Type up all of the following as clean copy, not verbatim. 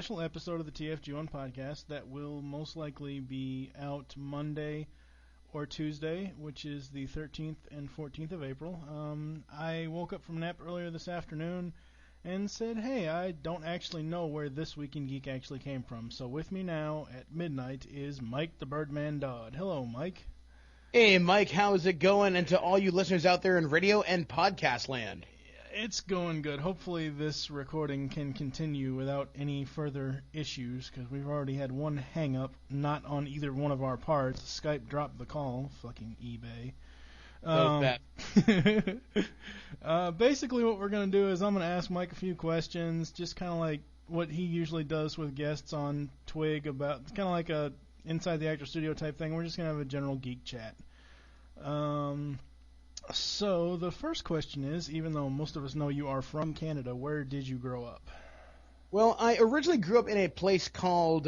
special episode of the TFG1 podcast that will most likely be out Monday or Tuesday, which is the 13th and 14th of April. I woke up from a nap earlier this afternoon and said, hey, I don't actually know where This Week in Geek actually came from. So with me now at midnight is Mike the Birdman Dodd. Hello, Mike. Hey, Mike, how's it going? And to all you listeners out there in radio and podcast land. It's going good. Hopefully this recording can continue without any further issues, because we've already had one hang-up, not on either one of our parts. Skype dropped the call. Fucking eBay. Basically what we're going to do is I'm going to ask Mike a few questions, just kind of like what he usually does with guests on Twig, about kind of like a Inside the Actor Studio type thing. We're just going to have a general geek chat. So the first question is, even though most of us know you are from Canada, where did you grow up? Well, I originally grew up in a place called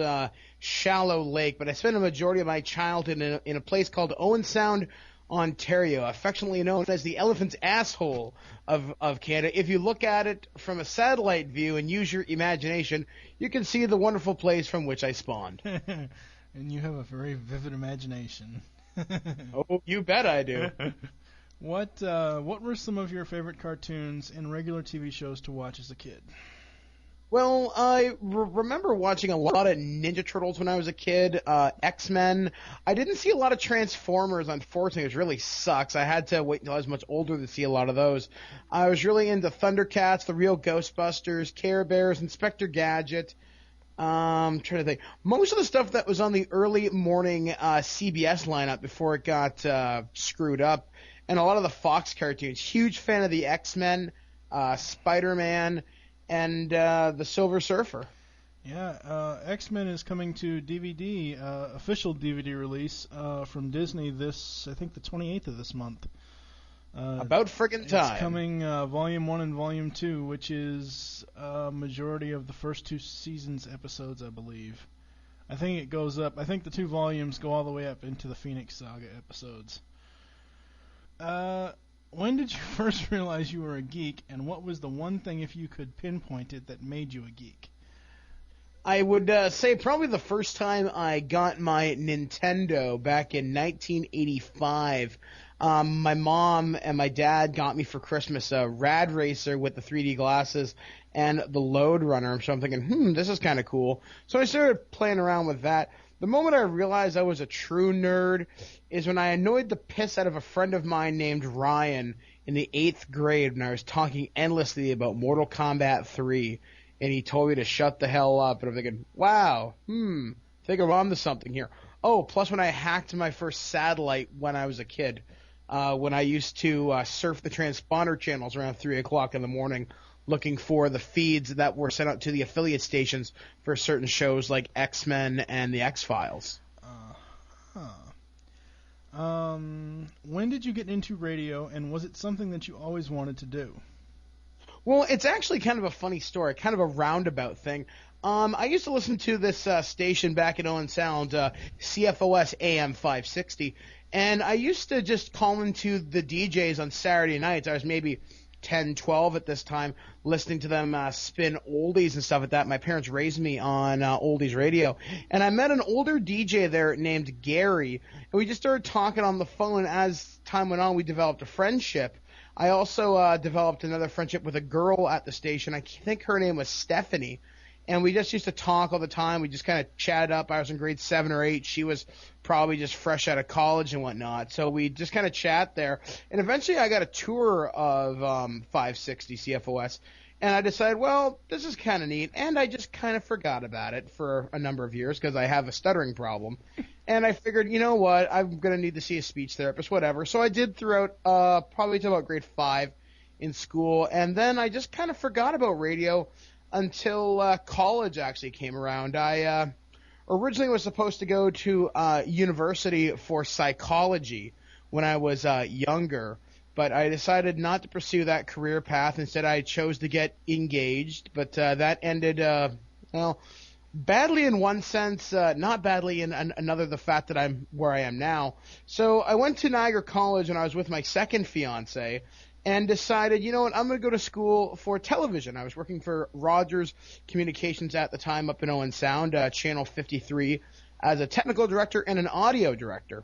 Shallow Lake, but I spent a majority of my childhood in a place called Owen Sound, Ontario, affectionately known as the elephant's asshole of Canada. If you look at it from a satellite view and use your imagination, you can see the wonderful place from which I spawned. And you have a very vivid imagination. Oh, you bet I do. What were some of your favorite cartoons and regular TV shows to watch as a kid? Well, I remember watching a lot of Ninja Turtles when I was a kid, X-Men. I didn't see a lot of Transformers, unfortunately, which really sucks. I had to wait until I was much older to see a lot of those. I was really into Thundercats, The Real Ghostbusters, Care Bears, Inspector Gadget. I'm trying to think. Most of the stuff that was on the early morning CBS lineup before it got screwed up, and a lot of the Fox cartoons. Huge fan of the X-Men, Spider-Man, and the Silver Surfer. Yeah, X-Men is coming to DVD, official DVD release from Disney this, I think, the 28th of this month. About friggin' time. It's coming Volume 1 and Volume 2, which is a majority of the first two seasons episodes, I believe. I think it goes up. I think the two volumes go all the way up into the Phoenix Saga episodes. When did you first realize you were a geek, and what was the one thing, if you could pinpoint it, that made you a geek? I would say probably the first time I got my Nintendo back in 1985. My mom and my dad got me for Christmas a Rad Racer with the 3D glasses and the Load Runner. So I'm thinking, this is kind of cool. So I started playing around with that. The moment I realized I was a true nerd is when I annoyed the piss out of a friend of mine named Ryan in the 8th grade when I was talking endlessly about Mortal Kombat 3, and he told me to shut the hell up. And I'm thinking, wow, think I'm onto something here. Oh, plus when I hacked my first satellite when I was a kid, when I used to surf the transponder channels around 3 o'clock in the morning, looking for the feeds that were sent out to the affiliate stations for certain shows like X-Men and the X-Files. When did you get into radio, and was it something that you always wanted to do? Well, it's actually kind of a funny story, kind of a roundabout thing. I used to listen to this station back in Owen Sound, CFOS AM 560, and I used to just call into the DJs on Saturday nights. I was maybe 10, 12 at this time, listening to them spin oldies and stuff like that. My parents raised me on oldies radio, and I met an older DJ there named Gary, and we just started talking on the phone. As time went on, we developed a friendship. I also developed another friendship with a girl at the station. I think her name was Stephanie, and we just used to talk all the time. We just kind of chatted up. I was in grade 7 or 8. She was probably just fresh out of college and whatnot. So we just kind of chat there. And eventually I got a tour of 560 CFOS, and I decided, well, this is kind of neat. And I just kind of forgot about it for a number of years because I have a stuttering problem. And I figured, you know what, I'm going to need to see a speech therapist, whatever. So I did throughout probably till about grade 5 in school. And then I just kind of forgot about radio until college actually came around. I originally was supposed to go to university for psychology when I was younger, but I decided not to pursue that career path. Instead, I chose to get engaged, but that ended, badly in one sense, not badly in another, the fact that I'm where I am now. So I went to Niagara College when I was with my second fiance, and decided, you know what, I'm going to go to school for television. I was working for Rogers Communications at the time up in Owen Sound, Channel 53, as a technical director and an audio director.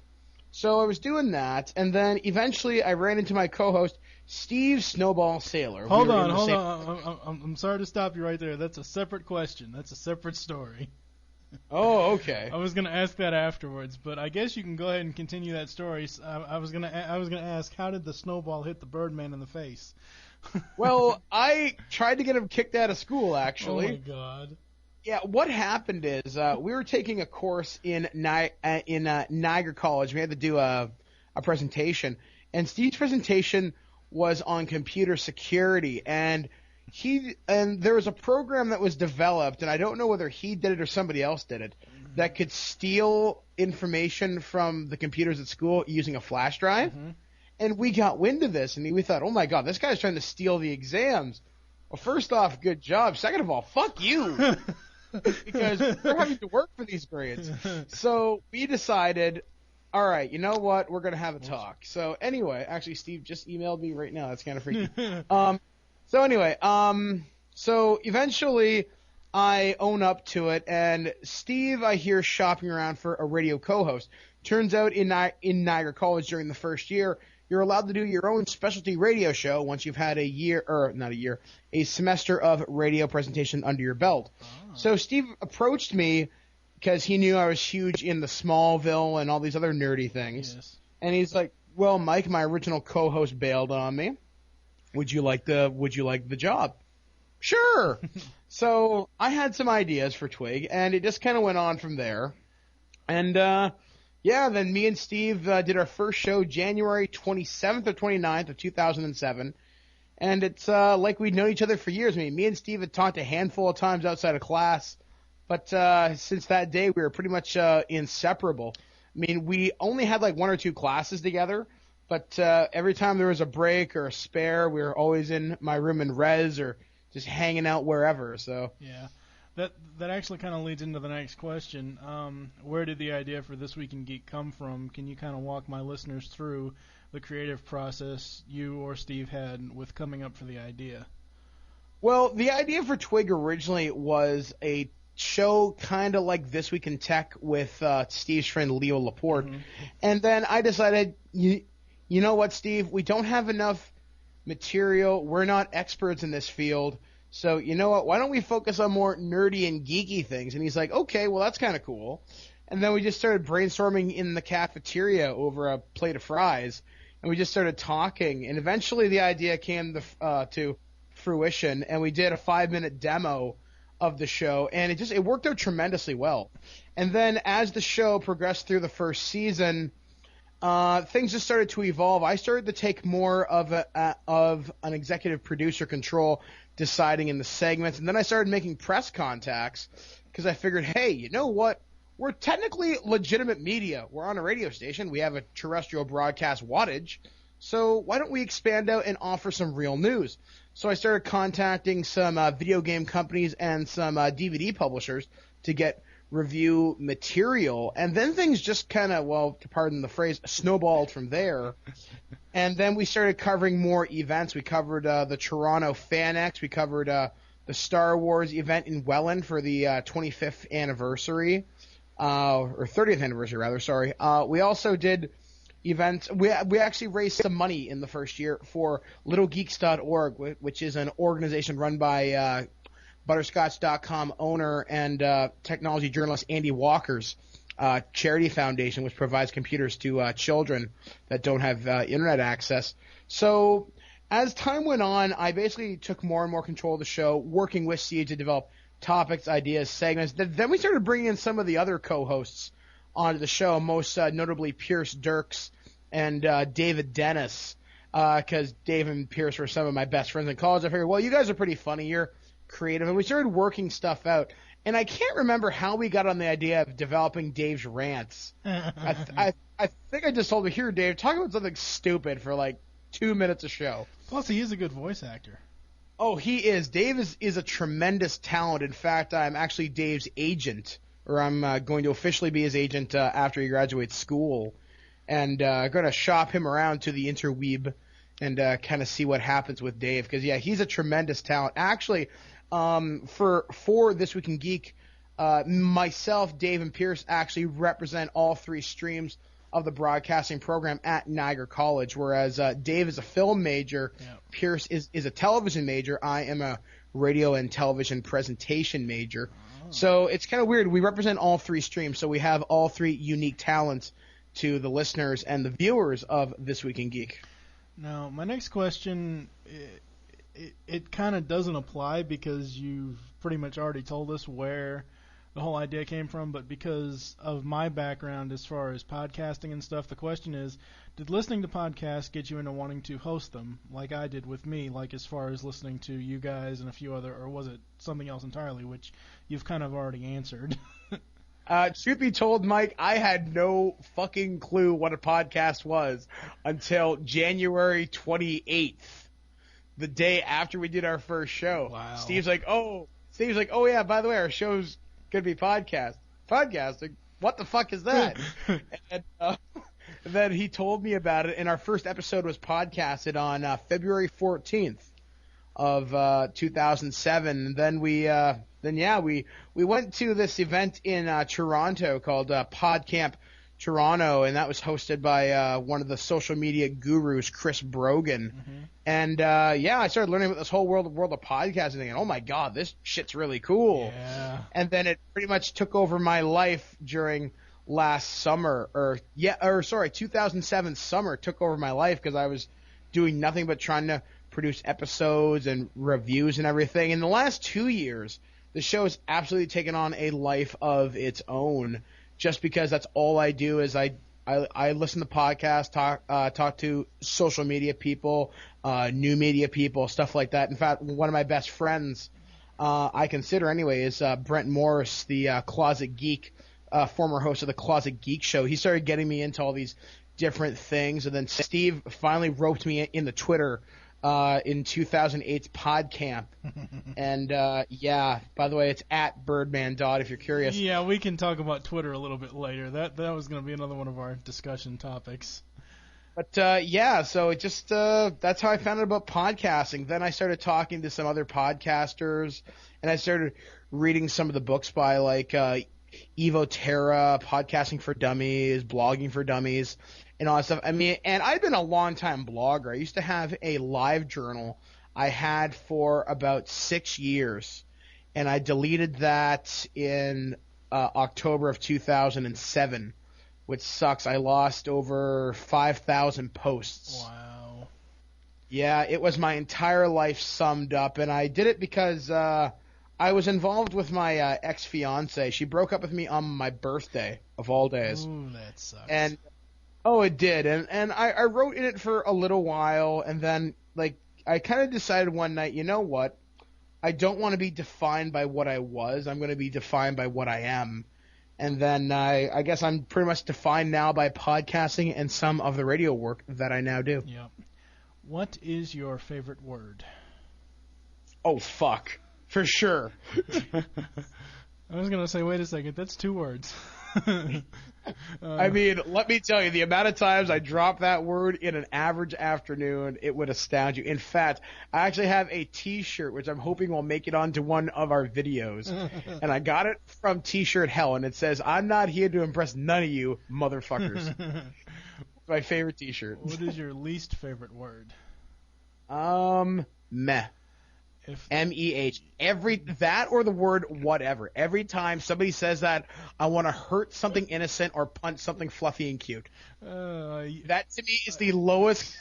So I was doing that, and then eventually I ran into my co-host, Steve Snowball Saylor. Hold on. I'm sorry to stop you right there. That's a separate question. That's a separate story. Oh, okay. I was going to ask that afterwards, but I guess you can go ahead and continue that story. I was going to ask, how did the snowball hit the Birdman in the face? Well, I tried to get him kicked out of school, actually. Oh my God. Yeah, what happened is we were taking a course in Niagara College. We had to do a presentation, and Steve's presentation was on computer security, and there was a program that was developed, and I don't know whether he did it or somebody else did it, that could steal information from the computers at school using a flash drive. Mm-hmm. And we got wind of this, and we thought, oh my God, this guy's trying to steal the exams. Well, first off, good job. Second of all, fuck you. Because we're having to work for these grades. So we decided, all right, you know what? We're going to have a talk. So anyway, actually, Steve just emailed me right now. That's kind of freaky. So anyway, so eventually I own up to it, and Steve, I hear shopping around for a radio co-host. Turns out in Niagara College during the first year, you're allowed to do your own specialty radio show once you've had a semester of radio presentation under your belt. Oh. So Steve approached me because he knew I was huge in the Smallville and all these other nerdy things. Yes. And he's like, well, Mike, my original co-host bailed on me. Would you like the job? Sure. So I had some ideas for Twig, and it just kind of went on from there. And then me and Steve did our first show January 27th or 29th of 2007. And it's like we'd known each other for years. I mean, me and Steve had talked a handful of times outside of class, but since that day we were pretty much inseparable. I mean, we only had like one or two classes together, but every time there was a break or a spare, we were always in my room in res or just hanging out wherever. So yeah, that actually kind of leads into the next question. Where did the idea for This Week in Geek come from? Can you kind of walk my listeners through the creative process you or Steve had with coming up for the idea? Well, the idea for Twig originally was a show kind of like This Week in Tech with Steve's friend Leo Laporte. Mm-hmm. And then I decided, you know what, Steve? We don't have enough material. We're not experts in this field. So, you know what? Why don't we focus on more nerdy and geeky things? And he's like, okay, well, that's kind of cool. And then we just started brainstorming in the cafeteria over a plate of fries. And we just started talking. And eventually the idea came to fruition. And we did a 5-minute demo of the show. And it worked out tremendously well. And then as the show progressed through the first season, things just started to evolve. I started to take more of an executive producer control, deciding in the segments, and then I started making press contacts because I figured, hey, you know what? We're technically legitimate media. We're on a radio station. We have a terrestrial broadcast wattage, so why don't we expand out and offer some real news? So I started contacting some video game companies and some DVD publishers to get review material, and then things just kind of, well, to pardon the phrase, snowballed from there. And then we started covering more events. We covered the Toronto FanX. We covered the Star Wars event in Welland for the 25th anniversary, or 30th anniversary, rather, sorry. We also did events. We actually raised some money in the first year for littlegeeks.org, which is an organization run by Butterscotch.com owner and technology journalist Andy Walker's charity foundation, which provides computers to children that don't have internet access. So as time went on, I basically took more and more control of the show, working with Steve to develop topics, ideas, segments. Then we started bringing in some of the other co-hosts onto the show, most notably Pierce Dirks and David Dennis, because Dave and Pierce were some of my best friends in college. I figured, well, you guys are pretty funny. You're creative, and we started working stuff out. And I can't remember how we got on the idea of developing Dave's rants. I think I just told him, here, Dave, talk about something stupid for like 2 minutes a show. Plus, he is a good voice actor. Oh, he is. Dave is a tremendous talent. In fact, I'm actually Dave's agent, or I'm going to officially be his agent after he graduates school, and going to shop him around to the interweeb and kind of see what happens with Dave, because yeah, he's a tremendous talent. Actually, for This Week in Geek, myself, Dave, and Pierce actually represent all three streams of the broadcasting program at Niagara College, whereas Dave is a film major, Pierce is a television major, I am a radio and television presentation major. So it's kind of weird. We represent all three streams, so we have all three unique talents to the listeners and the viewers of This Week in Geek. Now, my next question, it kind of doesn't apply because you've pretty much already told us where the whole idea came from, but because of my background as far as podcasting and stuff, the question is, did listening to podcasts get you into wanting to host them like I did with me, like as far as listening to you guys and a few other, or was it something else entirely, which you've kind of already answered? Truth be told, Mike, I had no fucking clue what a podcast was until January 28th, the day after we did our first show. Wow. Steve's like, oh yeah, by the way, our show's gonna be podcasting. What the fuck is that? And then he told me about it, and our first episode was podcasted on February 14th of 2007. And then we went to this event in Toronto called PodCamp Toronto, and that was hosted by one of the social media gurus, Chris Brogan. Mm-hmm. And I started learning about this whole world of podcasting, and oh my god, this shit's really cool. Yeah. And then it pretty much took over my life during last summer, 2007 summer took over my life because I was doing nothing but trying to produce episodes and reviews and everything. In the last 2 years, the show has absolutely taken on a life of its own, just because that's all I do is I listen to podcasts, talk to social media people, new media people, stuff like that. In fact, one of my best friends, I consider anyway, is Brent Morris, the Closet Geek, former host of the Closet Geek Show. He started getting me into all these different things, and then Steve finally roped me into Twitter in 2008's PodCamp. And by the way, it's at Birdman Dodd if you're curious. Yeah, we can talk about Twitter a little bit later. That was going to be another one of our discussion topics. But so it just that's how I found out about podcasting. Then I started talking to some other podcasters, and I started reading some of the books by like Evo Terra, Podcasting for Dummies, Blogging for Dummies, and all that stuff. I mean, and I've been a long-time blogger. I used to have a live journal I had for about 6 years, and I deleted that in October of 2007, which sucks. I lost over 5,000 posts. Wow. Yeah, it was my entire life summed up, and I did it because I was involved with my ex-fiancée. She broke up with me on my birthday, of all days. Ooh, that sucks. And it did. And I wrote in it for a little while, and then I kind of decided one night, you know what? I don't want to be defined by what I was. I'm going to be defined by what I am. And then I guess I'm pretty much defined now by podcasting and some of the radio work that I now do. Yep. What is your favorite word? Oh, fuck. For sure. I was going to say, wait a second, that's 2 words. I mean, let me tell you, the amount of times I drop that word in an average afternoon, it would astound you. In fact, I actually have a T-shirt, which I'm hoping will make it onto one of our videos. And I got it from T-shirt Hell, and it says, "I'm not here to impress none of you motherfuckers." My favorite T-shirt. What is your least favorite word? Meh. M-E-H. That or the word whatever. Every time somebody says that, I want to hurt something innocent or punch something fluffy and cute. That to me is the lowest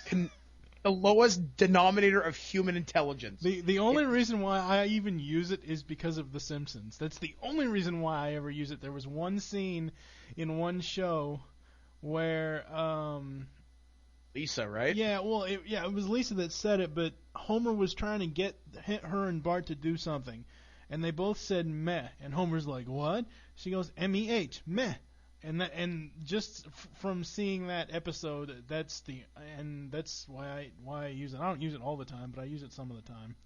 denominator of human intelligence. The only reason why I even use it is because of The Simpsons. That's the only reason why I ever use it. There was one scene in one show where Lisa, right? Yeah, well, it was Lisa that said it, but Homer was trying to get her and Bart to do something, and they both said meh, and Homer's like, what? She goes, M-E-H, meh. And just from seeing that episode, that's why I use it. I don't use it all the time, but I use it some of the time.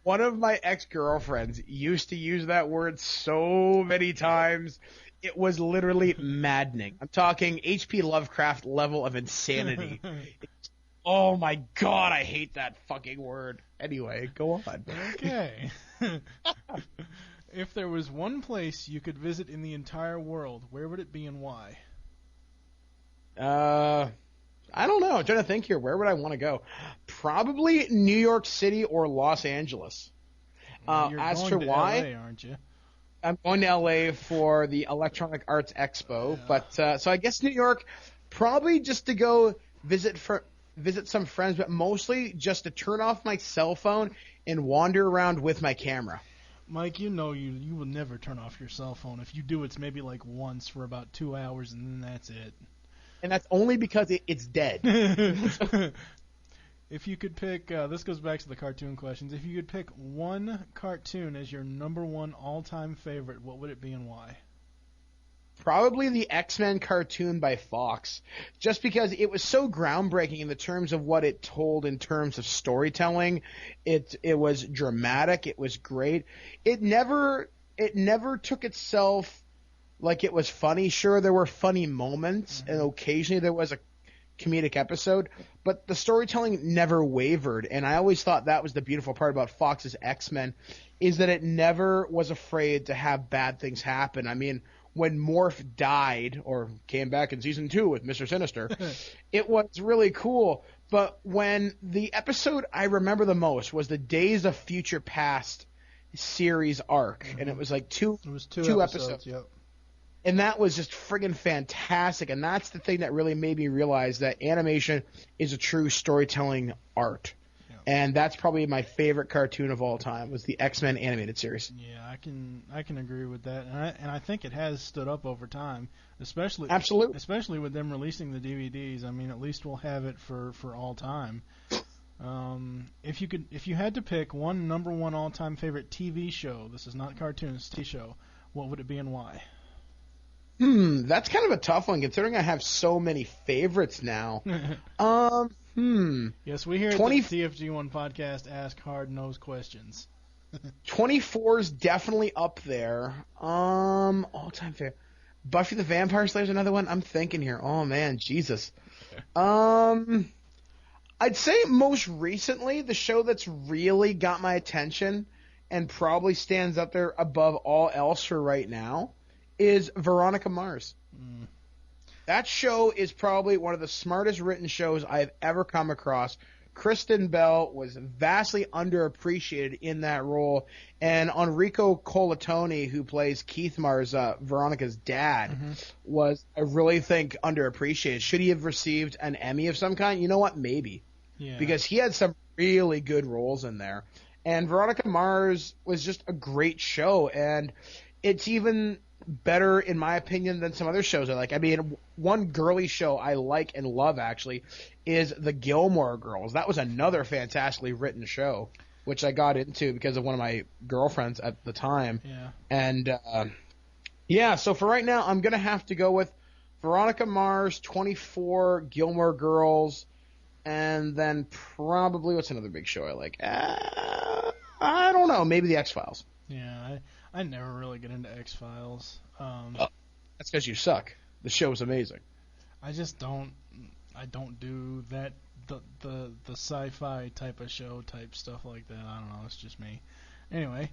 One of my ex-girlfriends used to use that word so many times. It was literally maddening. I'm talking H.P. Lovecraft level of insanity. It's Oh my god, I hate that fucking word. Anyway, go on. Okay. If there was one place you could visit in the entire world, where would it be and why? I don't know. I'm trying to think here. Where would I want to go? Probably New York City or Los Angeles. You're As going to to why, LA, aren't you? I'm going to LA for the Electronic Arts Expo, but so I guess New York, probably just to go visit some friends, but mostly just to turn off my cell phone and wander around with my camera. Mike, you know you will never turn off your cell phone. If you do, it's maybe like once for about 2 hours, and then that's it. And that's only because it's dead. If you could pick, this goes back to the cartoon questions. If you could pick one cartoon as your number one all-time favorite, what would it be and why? Probably the X-Men cartoon by Fox, just because it was so groundbreaking in the terms of what it told in terms of storytelling. It was dramatic. It was great. It never took itself like it was funny. Sure, there were funny moments, and occasionally there was a comedic episode, but the storytelling never wavered, and I always thought that was the beautiful part about Fox's X-Men, is that it never was afraid to have bad things happen. I mean, when Morph died, or came back in season 2 with Mr. Sinister, it was really cool, but when the episode I remember the most was the Days of Future Past series arc, and it was like two episodes. Yep. And that was just friggin' fantastic. And that's the thing that really made me realize that animation is a true storytelling art. Yeah. And that's probably my favorite cartoon of all time, was the X-Men animated series. Yeah, I can agree with that. And I think it has stood up over time, especially with them releasing the DVDs. I mean, at least we'll have it for all time. If you had to pick one number one all-time favorite TV show, this is not cartoons, TV show, what would it be and why? That's kind of a tough one, considering I have so many favorites now. Yes, we here at the TFG1 podcast ask hard-nosed questions. 24's definitely up there. All-time favorite. Buffy the Vampire Slayer is another one. I'm thinking here. Oh, man, Jesus. I'd say most recently, the show that's really got my attention and probably stands up there above all else for right now is Veronica Mars. That show is probably one of the smartest written shows I've ever come across. Kristen Bell was vastly underappreciated in that role, and Enrico Colantoni, who plays Keith Mars, Veronica's dad, was, I really think, underappreciated. Should he have received an Emmy of some kind? You know what? Maybe. Yeah. Because he had some really good roles in there. And Veronica Mars was just a great show, and it's even better, in my opinion, than some other shows I like. I mean, one girly show I like and love, actually, is The Gilmore Girls. That was another fantastically written show, which I got into because of one of my girlfriends at the time. Yeah. And, so for right now, I'm going to have to go with Veronica Mars, 24, Gilmore Girls, and then probably, what's another big show I like? I don't know, maybe The X-Files. Yeah, I never really get into X-Files. That's because you suck. The show is amazing. I just don't. I don't do that. The sci-fi type of show type stuff like that. I don't know. It's just me. Anyway.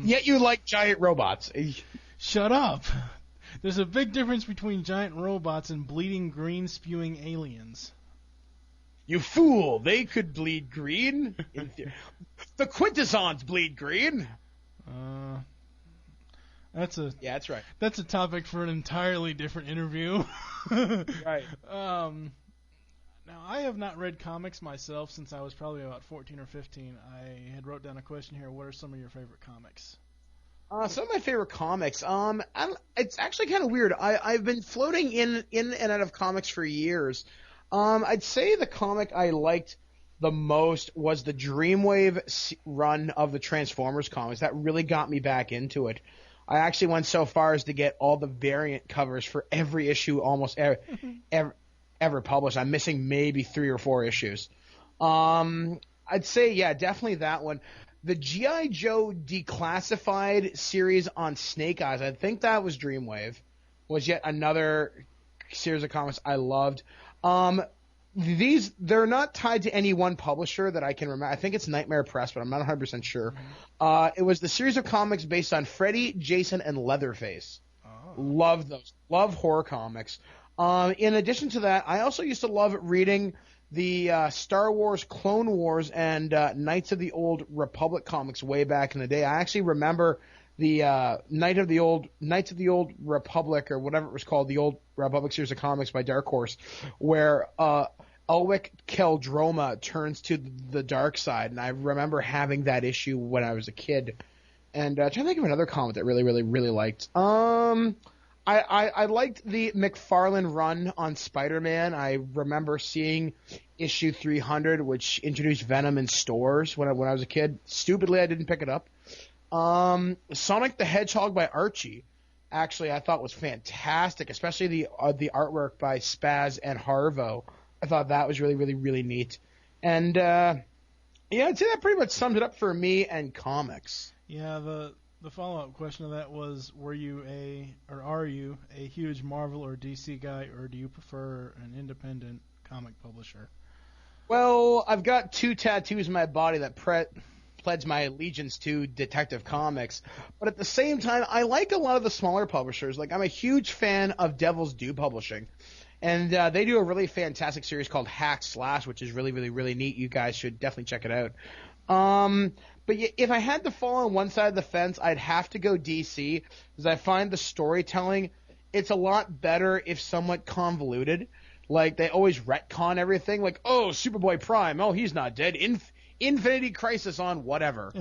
Yet you like giant robots. Shut up. There's a big difference between giant robots and bleeding green spewing aliens. You fool! They could bleed green. The Quintessons bleed green. That's right. That's a topic for an entirely different interview. Right. Now, I have not read comics myself since I was probably about 14 or 15. I had wrote down a question here. What are some of your favorite comics? Some of my favorite comics. It's actually kind of weird. I've been floating in and out of comics for years. I'd say the comic I liked the most was the Dreamwave run of the Transformers comics. That really got me back into it. I actually went so far as to get all the variant covers for every issue almost ever published. I'm missing maybe 3 or 4 issues. I'd say, yeah, definitely that one. The G.I. Joe Declassified series on Snake Eyes, I think that was Dreamwave, was yet another series of comics I loved. they're not tied to any one publisher that I can remember. I think it's Nightmare Press, but I'm not 100% sure. It was the series of comics based on Freddy, Jason, and Leatherface. Love those. Love horror comics. In addition to that, I also used to love reading the Star Wars, Clone Wars, and Knights of the Old Republic comics way back in the day. I actually remember the Knights of the Old Republic, or whatever it was called, the Old Republic series of comics by Dark Horse, where Ulrich Keldroma turns to the dark side, and I remember having that issue when I was a kid. And trying to think of another comic that really, really, really liked. I liked the McFarlane run on Spider-Man. I remember seeing issue 300, which introduced Venom in stores when I was a kid. Stupidly, I didn't pick it up. Sonic the Hedgehog by Archie, actually, I thought was fantastic, especially the artwork by Spaz and Harvo. I thought that was really, really, really neat. And yeah, I'd say that pretty much sums it up for me and comics. Yeah, the follow-up question to that was, are you a huge Marvel or DC guy, or do you prefer an independent comic publisher? Well, I've got 2 tattoos in my body that pledge my allegiance to Detective Comics, but at the same time, I like a lot of the smaller publishers. Like, I'm a huge fan of Devil's Due Publishing, and they do a really fantastic series called Hack Slash, which is really, really, really neat. You guys should definitely check it out. But if I had to fall on one side of the fence, I'd have to go DC, because I find the storytelling, it's a lot better if somewhat convoluted. Like, they always retcon everything, like, oh, Superboy Prime, oh, he's not dead, Infinity Crisis on whatever.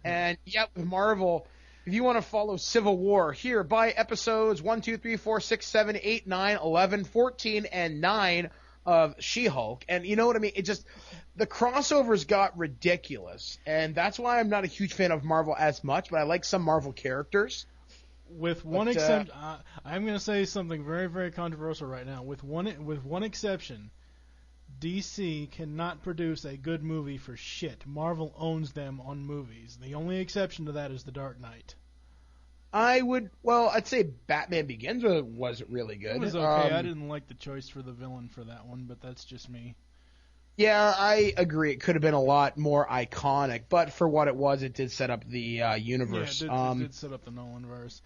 And, yeah, with Marvel, if you want to follow Civil War, here, buy episodes 1, 2, 3, 4, 6, 7, 8, 9, 11, 14, and 9 of She-Hulk. And you know what I mean? It just... The crossovers got ridiculous, and that's why I'm not a huge fan of Marvel as much, but I like some Marvel characters. With one exception, I'm going to say something very, very controversial right now. With one exception, DC cannot produce a good movie for shit. Marvel owns them on movies. The only exception to that is The Dark Knight. I'd say Batman Begins was really good. It was okay. I didn't like the choice for the villain for that one, but that's just me. Yeah, I agree. It could have been a lot more iconic, but for what it was, it did set up the universe. Yeah, it did set up the Nolanverse.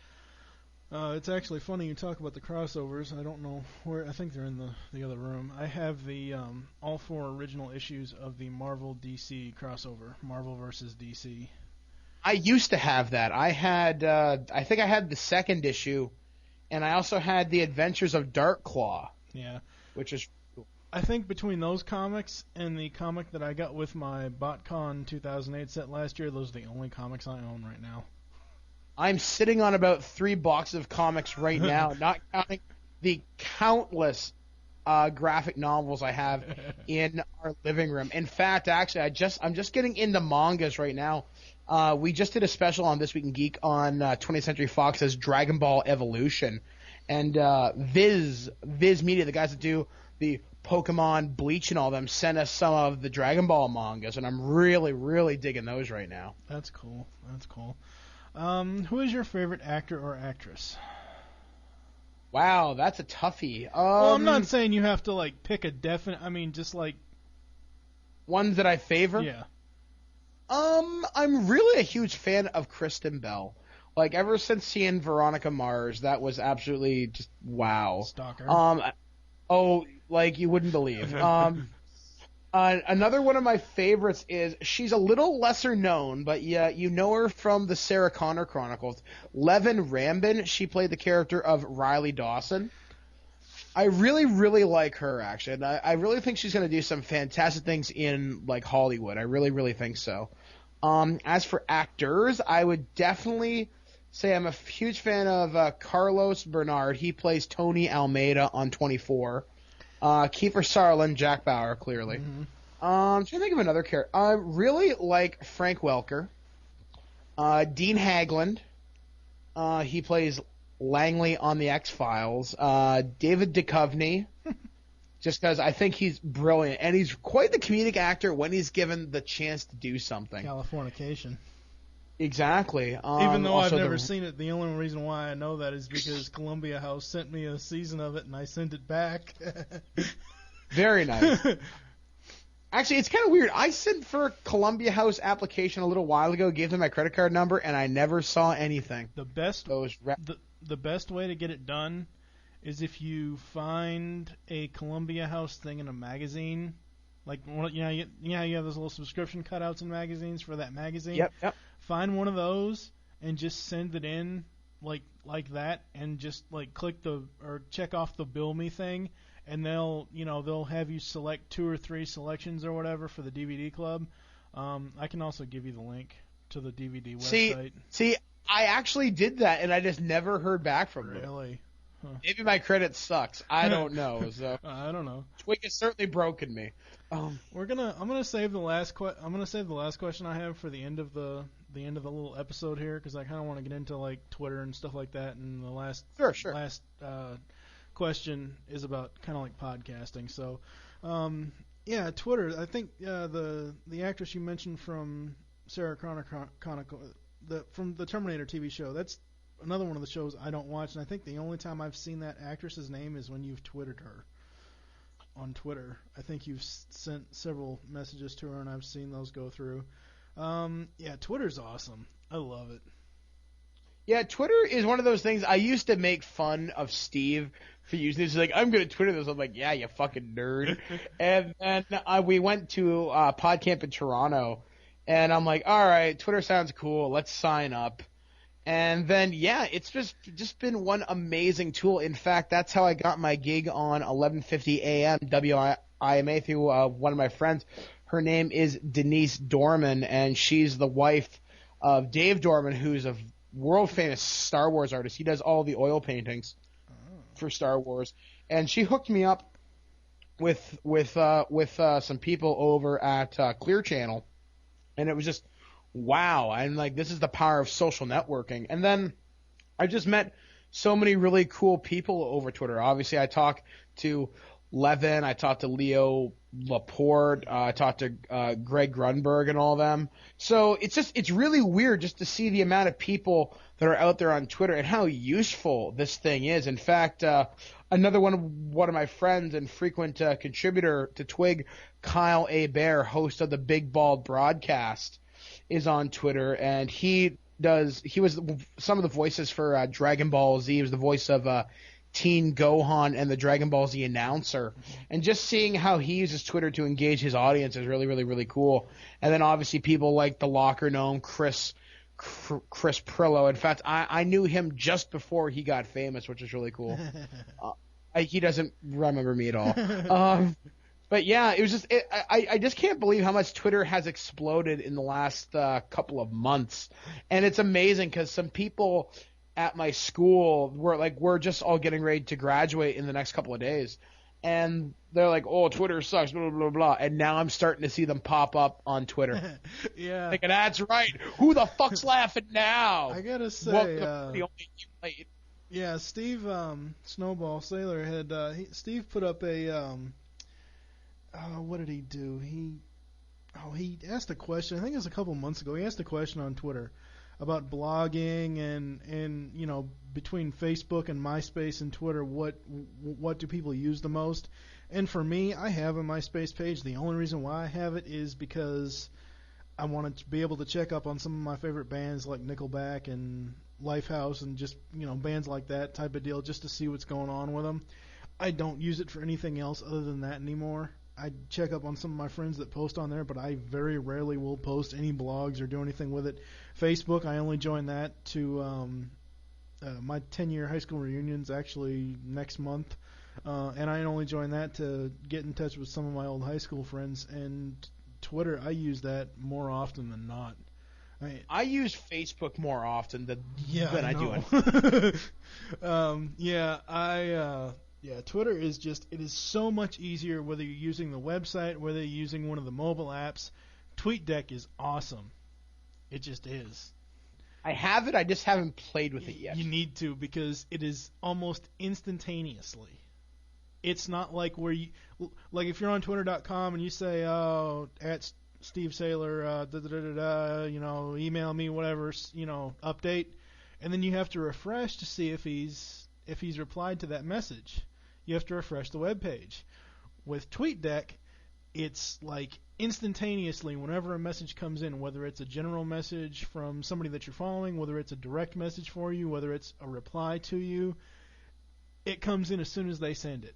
It's actually funny you talk about the crossovers. I don't know where. I think they're in the other room. I have the all 4 original issues of the Marvel DC crossover, Marvel versus DC. I used to have that. I think I had the 2nd issue, and I also had the Adventures of Darkclaw. Yeah, which is. I think between those comics and the comic that I got with my BotCon 2008 set last year, those are the only comics I own right now. I'm sitting on about 3 boxes of comics right now, not counting the countless graphic novels I have in our living room. In fact, actually, I'm just getting into mangas right now. We just did a special on This Week in Geek on 20th Century Fox's Dragon Ball Evolution, and Viz Media, the guys that do the Pokemon, Bleach, and all them, sent us some of the Dragon Ball mangas, and I'm really, really digging those right now. That's cool. Who is your favorite actor or actress? Wow, that's a toughie. Well, I'm not saying you have to like pick a definite. I mean, just like ones that I favor. Yeah. I'm really a huge fan of Kristen Bell. Like, ever since seeing Veronica Mars, that was absolutely just wow. Stalker. Oh, like you wouldn't believe. Another one of my favorites is, she's a little lesser known, but yeah, you know her from the Sarah Connor Chronicles. Levin Rambin, she played the character of Riley Dawson. I really, really like her, actually. And I really think she's going to do some fantastic things in, like, Hollywood. I really, really think so. As for actors, I would definitely say I'm a huge fan of Carlos Bernard. He plays Tony Almeida on 24. Kiefer Sutherland, Jack Bauer, clearly. Mm-hmm. I'm trying to think of another character. I really like Frank Welker. Dean Haglund. He plays Langley on the X-Files. David Duchovny. Just because I think he's brilliant. And he's quite the comedic actor when he's given the chance to do something. Californication. Exactly. Even though I've never seen it, the only reason why I know that is because Columbia House sent me a season of it, and I sent it back. Very nice. Actually, it's kind of weird. I sent for a Columbia House application a little while ago, gave them my credit card number, and I never saw anything. The best way to get it done is if you find a Columbia House thing in a magazine, like you have those little subscription cutouts in magazines for that magazine. Yep. Find one of those and just send it in like that, and just like check off the bill me thing. And they'll have you select 2 or 3 selections or whatever for the DVD club. I can also give you the link to the DVD website. See, I actually did that, and I just never heard back from them. Really? Huh. Maybe my credit sucks. I don't know. So I don't know. Twig has certainly broken me. I'm gonna save the last question I have for the end of the little episode here, because I kind of want to get into like Twitter and stuff like that. And the last question is about kind of like podcasting. So, Twitter. I think the actress you mentioned from Sarah Connor from the Terminator TV show. That's another one of the shows I don't watch, and I think the only time I've seen that actress's name is when you've twittered her on Twitter. I think you've sent several messages to her, and I've seen those go through. Twitter's awesome. I love it. Yeah, Twitter is one of those things. I used to make fun of Steve for using this. He's like, I'm going to Twitter this. I'm like, yeah, you fucking nerd. And then we went to PodCamp in Toronto, and I'm like, all right, Twitter sounds cool. Let's sign up. And then, it's just been one amazing tool. In fact, that's how I got my gig on 1150 AM WIMA through one of my friends. Her name is Denise Dorman, and she's the wife of Dave Dorman, who's a world-famous Star Wars artist. He does all the oil paintings for Star Wars. And she hooked me up with some people over at Clear Channel. And it was just, wow. I'm like, this is the power of social networking. And then I just met so many really cool people over Twitter. Obviously, I talk to Levin, I talked to Leo Laporte, I talked to Greg Grunberg and all them. So it's really weird just to see the amount of people that are out there on Twitter and how useful this thing is. In fact, another one of my friends and frequent contributor to Twig, Kyle A. Bear, host of the Big Bald Broadcast, is on Twitter, and he was some of the voices for Dragon Ball Z. He was the voice of Teen Gohan and the Dragon Ball Z announcer. And just seeing how he uses Twitter to engage his audience is really, really, really cool. And then obviously people like the Locker Gnome, Chris Prillo. In fact, I knew him just before he got famous, which is really cool. He doesn't remember me at all. But yeah, it was just I just can't believe how much Twitter has exploded in the last couple of months. And it's amazing because some people at my school we're just all getting ready to graduate in the next couple of days, and they're like, "Oh, Twitter sucks," blah blah blah. And now I'm starting to see them pop up on Twitter. Yeah, thinking that's right. Who the fuck's laughing now? I gotta say, yeah, Steve Snowball Saylor had Steve put up a what did he do? He asked a question. I think it was a couple months ago. He asked a question on Twitter about blogging and between Facebook and MySpace and Twitter, what do people use the most? And for me, I have a MySpace page. The only reason why I have it is because I wanted to be able to check up on some of my favorite bands like Nickelback and Lifehouse and just bands like that type of deal, just to see what's going on with them. I don't use it for anything else other than that anymore. I check up on some of my friends that post on there, but I very rarely will post any blogs or do anything with it. Facebook, I only join that to my 10-year high school reunions actually next month, and I only join that to get in touch with some of my old high school friends. And Twitter, I use that more often than not. I use Facebook more often than I do on Twitter is it is so much easier whether you're using the website, whether you're using one of the mobile apps. TweetDeck is awesome. It just is. I have it, I just haven't played with it yet. You need to, because it is almost instantaneously. It's not like if you're on Twitter.com and you say, at Steve Saylor, email me, whatever, update, and then you have to refresh to see if he's replied to that message. You have to refresh the web page. With TweetDeck, it's like instantaneously whenever a message comes in, whether it's a general message from somebody that you're following, whether it's a direct message for you, whether it's a reply to you, it comes in as soon as they send it.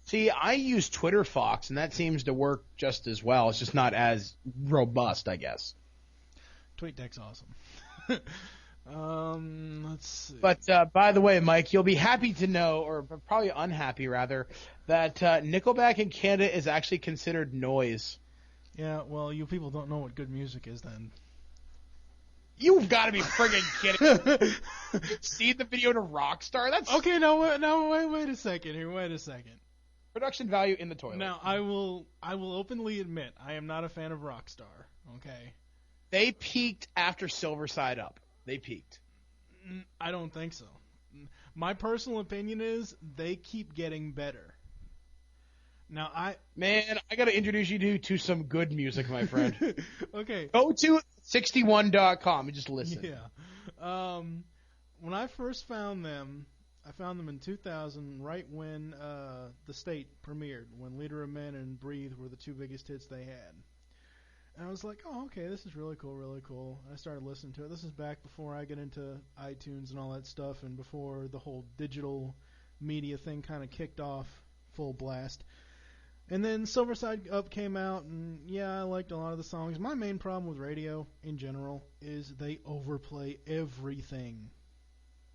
See, I use Twitter Fox, and that seems to work just as well. It's just not as robust, I guess. TweetDeck's awesome. Let's see. But by the way, Mike, you'll be happy to know, or probably unhappy rather, that Nickelback in Canada is actually considered noise. Yeah, well, you people don't know what good music is then. You've got to be friggin' kidding me. You've seen the video to Rockstar? That's okay. No, wait a second here. Wait a second. Production value in the toilet. Now, I will openly admit I am not a fan of Rockstar. Okay. They peaked after Silver Side Up. They peaked. I don't think so. My personal opinion is they keep getting better. Now, I got to introduce you to some good music, my friend. Okay. Go to 61.com and just listen. Yeah. When I first found them, I found them in 2000, right when The State premiered, when Leader of Men and Breathe were the two biggest hits they had. And I was like, oh, okay, this is really cool, really cool. I started listening to it. This is back before I get into iTunes and all that stuff, and before the whole digital media thing kind of kicked off full blast. And then Silver Side Up came out, and yeah, I liked a lot of the songs. My main problem with radio in general is they overplay everything.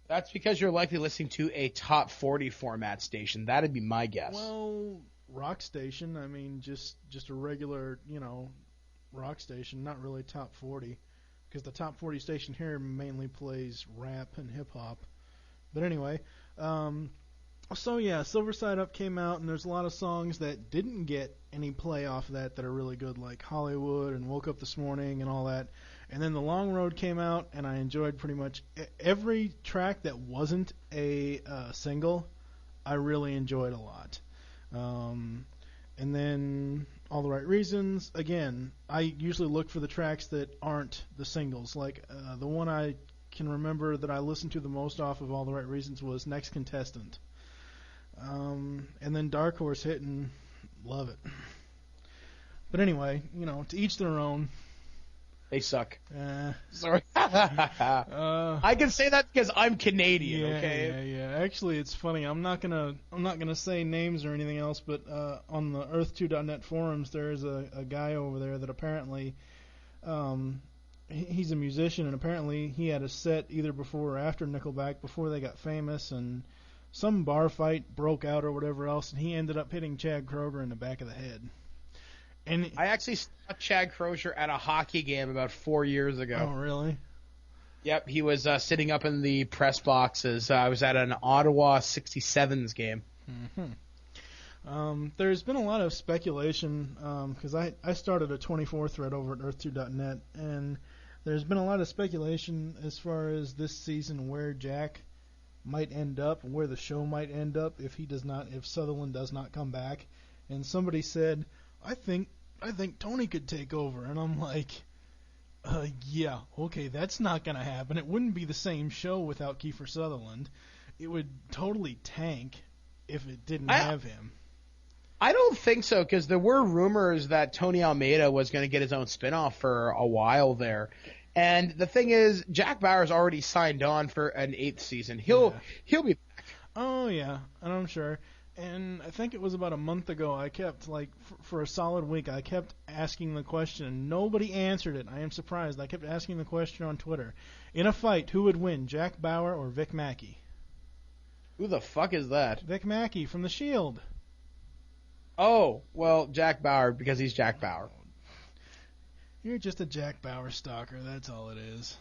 That's because you're likely listening to a top 40 format station. That'd be my guess. Well, rock station, I mean, just a regular, rock station, not really top 40, because the top 40 station here mainly plays rap and hip-hop. But anyway, so yeah, Silver Side Up came out, and there's a lot of songs that didn't get any play off that are really good, like Hollywood and Woke Up This Morning and all that. And then The Long Road came out, and I enjoyed pretty much every track that wasn't a single. I really enjoyed a lot. And then All the Right Reasons. Again, I usually look for the tracks that aren't the singles. Like the one I can remember that I listened to the most off of All the Right Reasons was Next Contestant. And then Dark Horse hit and love it. But anyway, to each their own. They suck. Sorry. I can say that because I'm Canadian. Yeah, okay. Yeah. Actually, it's funny. I'm not gonna say names or anything else, but on the Earth2.net forums, there's a guy over there that apparently, he's a musician, and apparently he had a set either before or after Nickelback, before they got famous, and some bar fight broke out or whatever else, and he ended up hitting Chad Kroeger in the back of the head. And I actually saw Chad Kroeger at a hockey game about 4 years ago. Oh, really? Yep, he was sitting up in the press boxes. I was at an Ottawa 67s game. Mm-hmm. There's been a lot of speculation, because I started a 24 thread over at Earth2.net, and there's been a lot of speculation as far as this season where Jack might end up, where the show might end up if Sutherland does not come back. And somebody said, I think Tony could take over, and I'm like, yeah, okay, that's not gonna happen. It wouldn't be the same show without Kiefer Sutherland. It would totally tank if it didn't have him. I don't think so, because there were rumors that Tony Almeida was going to get his own spinoff for a while there. And the thing is, Jack Bauer's already signed on for an 8th season. He'll be back. Oh, yeah, and I'm sure. And I think it was about a month ago, I kept, for a solid week, I kept asking the question, and nobody answered it. I am surprised. I kept asking the question on Twitter. In a fight, who would win, Jack Bauer or Vic Mackey? Who the fuck is that? Vic Mackey from The Shield. Oh, well, Jack Bauer, because he's Jack Bauer. You're just a Jack Bauer stalker, that's all it is.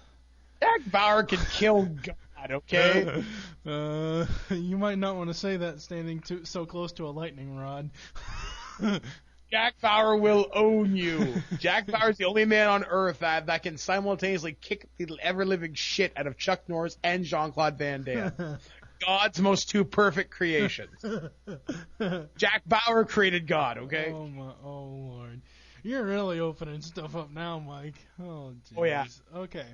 Jack Bauer can kill God, okay? You might not want to say that standing so close to a lightning rod. Jack Bauer will own you. Jack Bauer's the only man on Earth that can simultaneously kick the ever-living shit out of Chuck Norris and Jean-Claude Van Damme. God's most two perfect creations. Jack Bauer created God, okay? Oh, Lord. You're really opening stuff up now, Mike. Oh, jeez. Oh, yeah. Okay.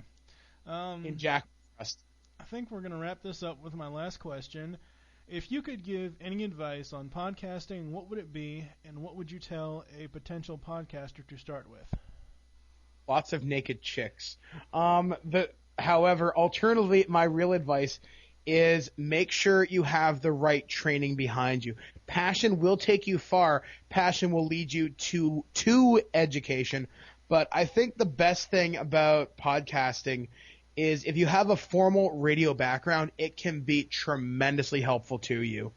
In Jack Trust. I think we're going to wrap this up with my last question. If you could give any advice on podcasting, what would it be, and what would you tell a potential podcaster to start with? Lots of naked chicks. However, alternatively, my real advice is make sure you have the right training behind you. Passion will take you far. Passion will lead you to education. But I think the best thing about podcasting is if you have a formal radio background, it can be tremendously helpful to you.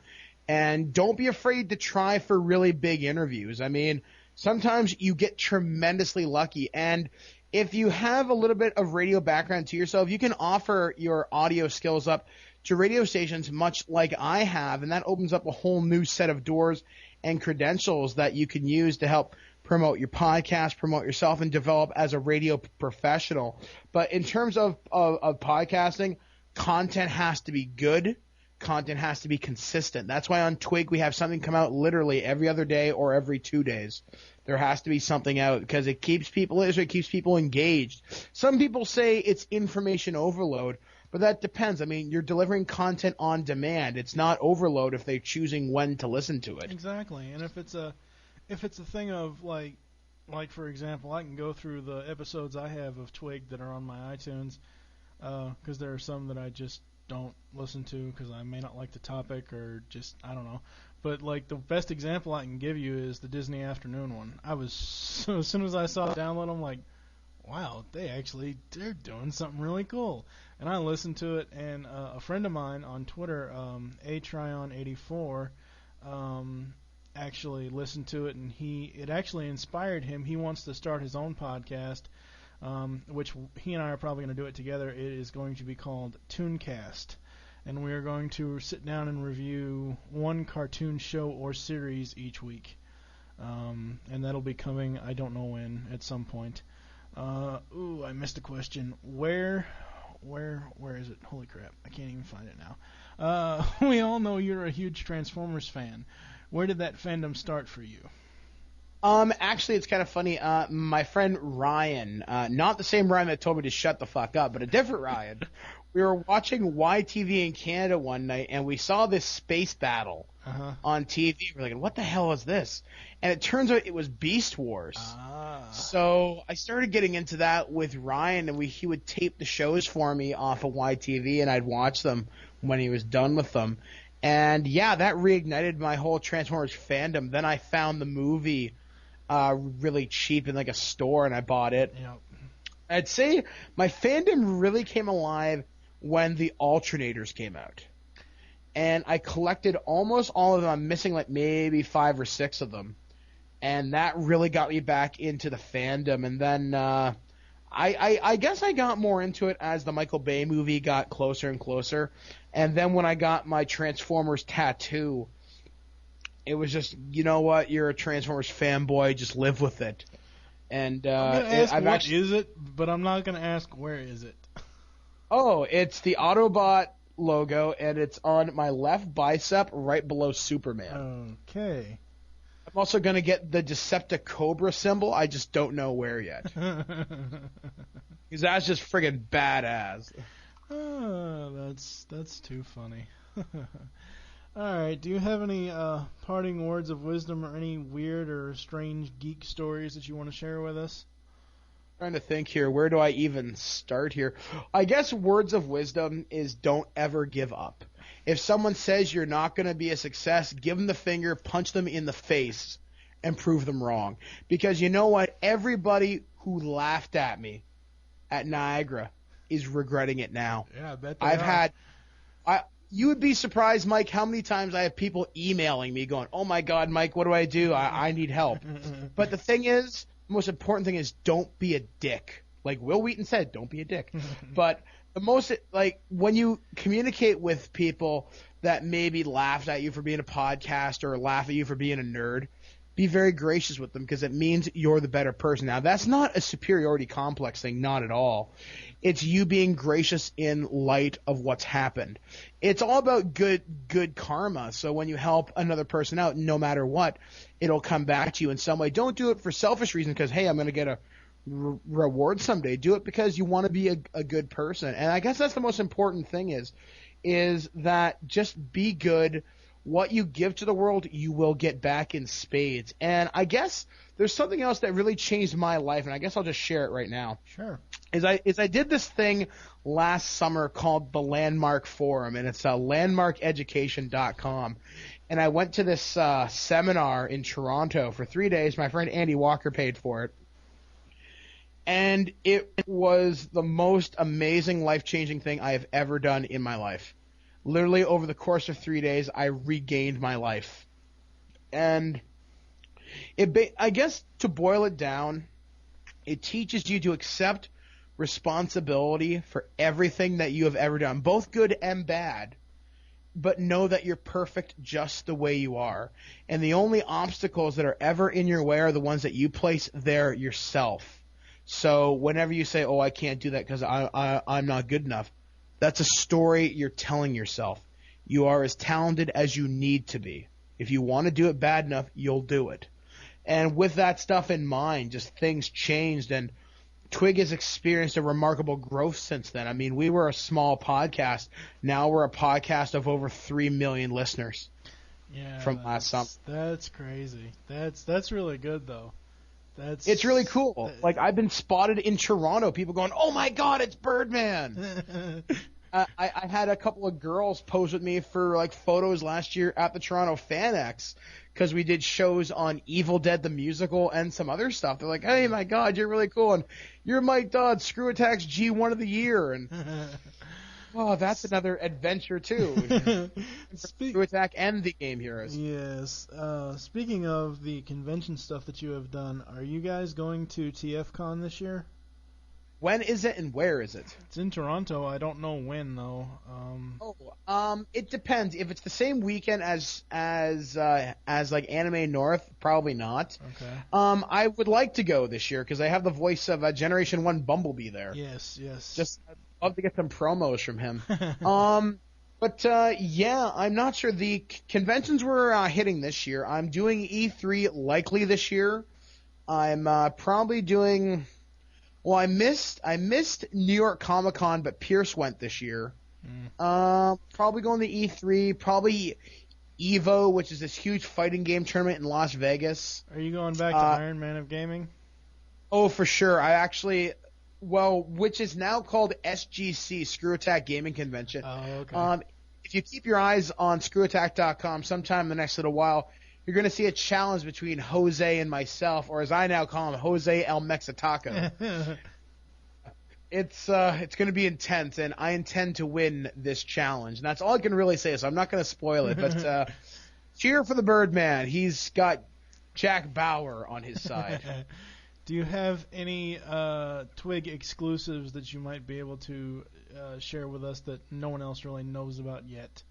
And don't be afraid to try for really big interviews. I mean, sometimes you get tremendously lucky. And if you have a little bit of radio background to yourself, you can offer your audio skills up to radio stations much like I have, and that opens up a whole new set of doors and credentials that you can use to help promote your podcast, promote yourself, and develop as a radio professional. But in terms of podcasting, content has to be good. Content has to be consistent. That's why on Twig we have something come out literally every other day or every 2 days. There has to be something out because it keeps people engaged. Some people say it's information overload, but that depends. I mean, you're delivering content on demand. It's not overload if they're choosing when to listen to it. Exactly. And if it's a thing of like for example, I can go through the episodes I have of Twig that are on my iTunes because there are some that I just don't listen to because I may not like the topic or just I don't know. But like the best example I can give you is the Disney Afternoon one. As soon as I saw it download, I'm like, wow, they're doing something really cool. And I listened to it, and a friend of mine on Twitter, Atryon84, actually listened to it, and it actually inspired him. He wants to start his own podcast, which he and I are probably going to do it together. It is going to be called Tooncast. And we are going to sit down and review one cartoon show or series each week. And that'll be coming, I don't know when, at some point. I missed a question. Where is it? Holy crap, I can't even find it now. We all know you're a huge Transformers fan. Where did that fandom start for you? Actually, it's kind of funny. My friend Ryan, not the same Ryan that told me to shut the fuck up, but a different Ryan. We were watching YTV in Canada one night, and we saw this space battle on TV. We're like, what the hell is this? And it turns out it was Beast Wars. So I started getting into that with Ryan, and he would tape the shows for me off of YTV, and I'd watch them when he was done with them. And, yeah, that reignited my whole Transformers fandom. Then I found the movie really cheap in, like, a store, and I bought it. Yep. I'd say my fandom really came alive when the alternators came out. And I collected almost all of them. I'm missing, like, maybe 5 or 6 of them. And that really got me back into the fandom. And then I guess I got more into it as the Michael Bay movie got closer and closer. And then when I got my Transformers tattoo, it was just, you know what, you're a Transformers fanboy, just live with it. And I'm going to ask what is it, but I'm not going to ask where is it. Oh, it's the Autobot logo, and it's on my left bicep right below Superman. Okay. I'm also going to get the Decepticobra symbol. I just don't know where yet. Because that's just friggin' badass. Oh, that's too funny. All right, do you have any parting words of wisdom or any weird or strange geek stories that you want to share with us? Trying to think here. Where do I even start here? I guess words of wisdom is don't ever give up. If someone says you're not going to be a success, give them the finger, punch them in the face, and prove them wrong. Because you know what? Everybody who laughed at me at Niagara is regretting it now. Yeah, I bet they are. You would be surprised, Mike, how many times I have people emailing me going, oh, my God, Mike, what do I do? I need help. But the thing is, the most important thing is don't be a dick. Like Will Wheaton said, don't be a dick. But the most, like, when you communicate with people that maybe laughed at you for being a podcast or laugh at you for being a nerd, be very gracious with them because it means you're the better person. Now, that's not a superiority complex thing, not at all. It's you being gracious in light of what's happened. It's all about good karma. So when you help another person out, no matter what, it'll come back to you in some way. Don't do it for selfish reasons because, hey, I'm going to get a reward someday. Do it because you want to be a good person. And I guess that's the most important thing is is that just be good. What you give to the world, you will get back in spades. And I guess there's something else that really changed my life, and I guess I'll just share it right now. Sure. Is I did this thing last summer called the Landmark Forum, and it's landmarkeducation.com. And I went to this seminar in Toronto for 3 days. My friend Andy Walker paid for it. And it was the most amazing, life-changing thing I have ever done in my life. Literally, over the course of 3 days, I regained my life. And I guess to boil it down, it teaches you to accept responsibility for everything that you have ever done, both good and bad, but know that you're perfect just the way you are. And the only obstacles that are ever in your way are the ones that you place there yourself. So whenever you say, oh, I can't do that because I'm not good enough, that's a story you're telling yourself. You are as talented as you need to be. If you want to do it bad enough, you'll do it. And with that stuff in mind, just things changed, and Twig has experienced a remarkable growth since then. I mean, we were a small podcast. Now we're a podcast of over 3 million listeners. Yeah, from last summer. That's crazy. That's really good, though. It's really cool. Like, I've been spotted in Toronto. People going, "Oh my God, it's Birdman!" I had a couple of girls pose with me for like photos last year at the Toronto FanX because we did shows on Evil Dead the musical and some other stuff. They're like, "Hey, my God, you're really cool, and you're Mike Dodd, Screw Attack's G1 of the year." And oh, that's another adventure too. Screw Attack and the Game Heroes. Yes. Speaking of the convention stuff that you have done, are you guys going to TFCon this year? When is it and where is it? It's in Toronto. I don't know when though. It depends. If it's the same weekend as like Anime North, probably not. Okay. I would like to go this year because I have the voice of Generation 1 Bumblebee there. Yes. Just I'd love to get some promos from him. But yeah, I'm not sure. The conventions we're hitting this year. I'm doing E3 likely this year. I'm probably doing. Well, I missed New York Comic Con, but Pierce went this year. Probably going to E3. Probably Evo, which is this huge fighting game tournament in Las Vegas. Are you going back to Iron Man of Gaming? Oh, for sure. I actually. Well, which is now called SGC, Screw Attack Gaming Convention. Oh, okay. If you keep your eyes on ScrewAttack.com, sometime in the next little while, you're going to see a challenge between Jose and myself, or as I now call him, Jose El Mexitaco. It's going to be intense, and I intend to win this challenge. And that's all I can really say, so I'm not going to spoil it. But cheer for the Birdman. He's got Jack Bauer on his side. Do you have any Twig exclusives that you might be able to share with us that no one else really knows about yet?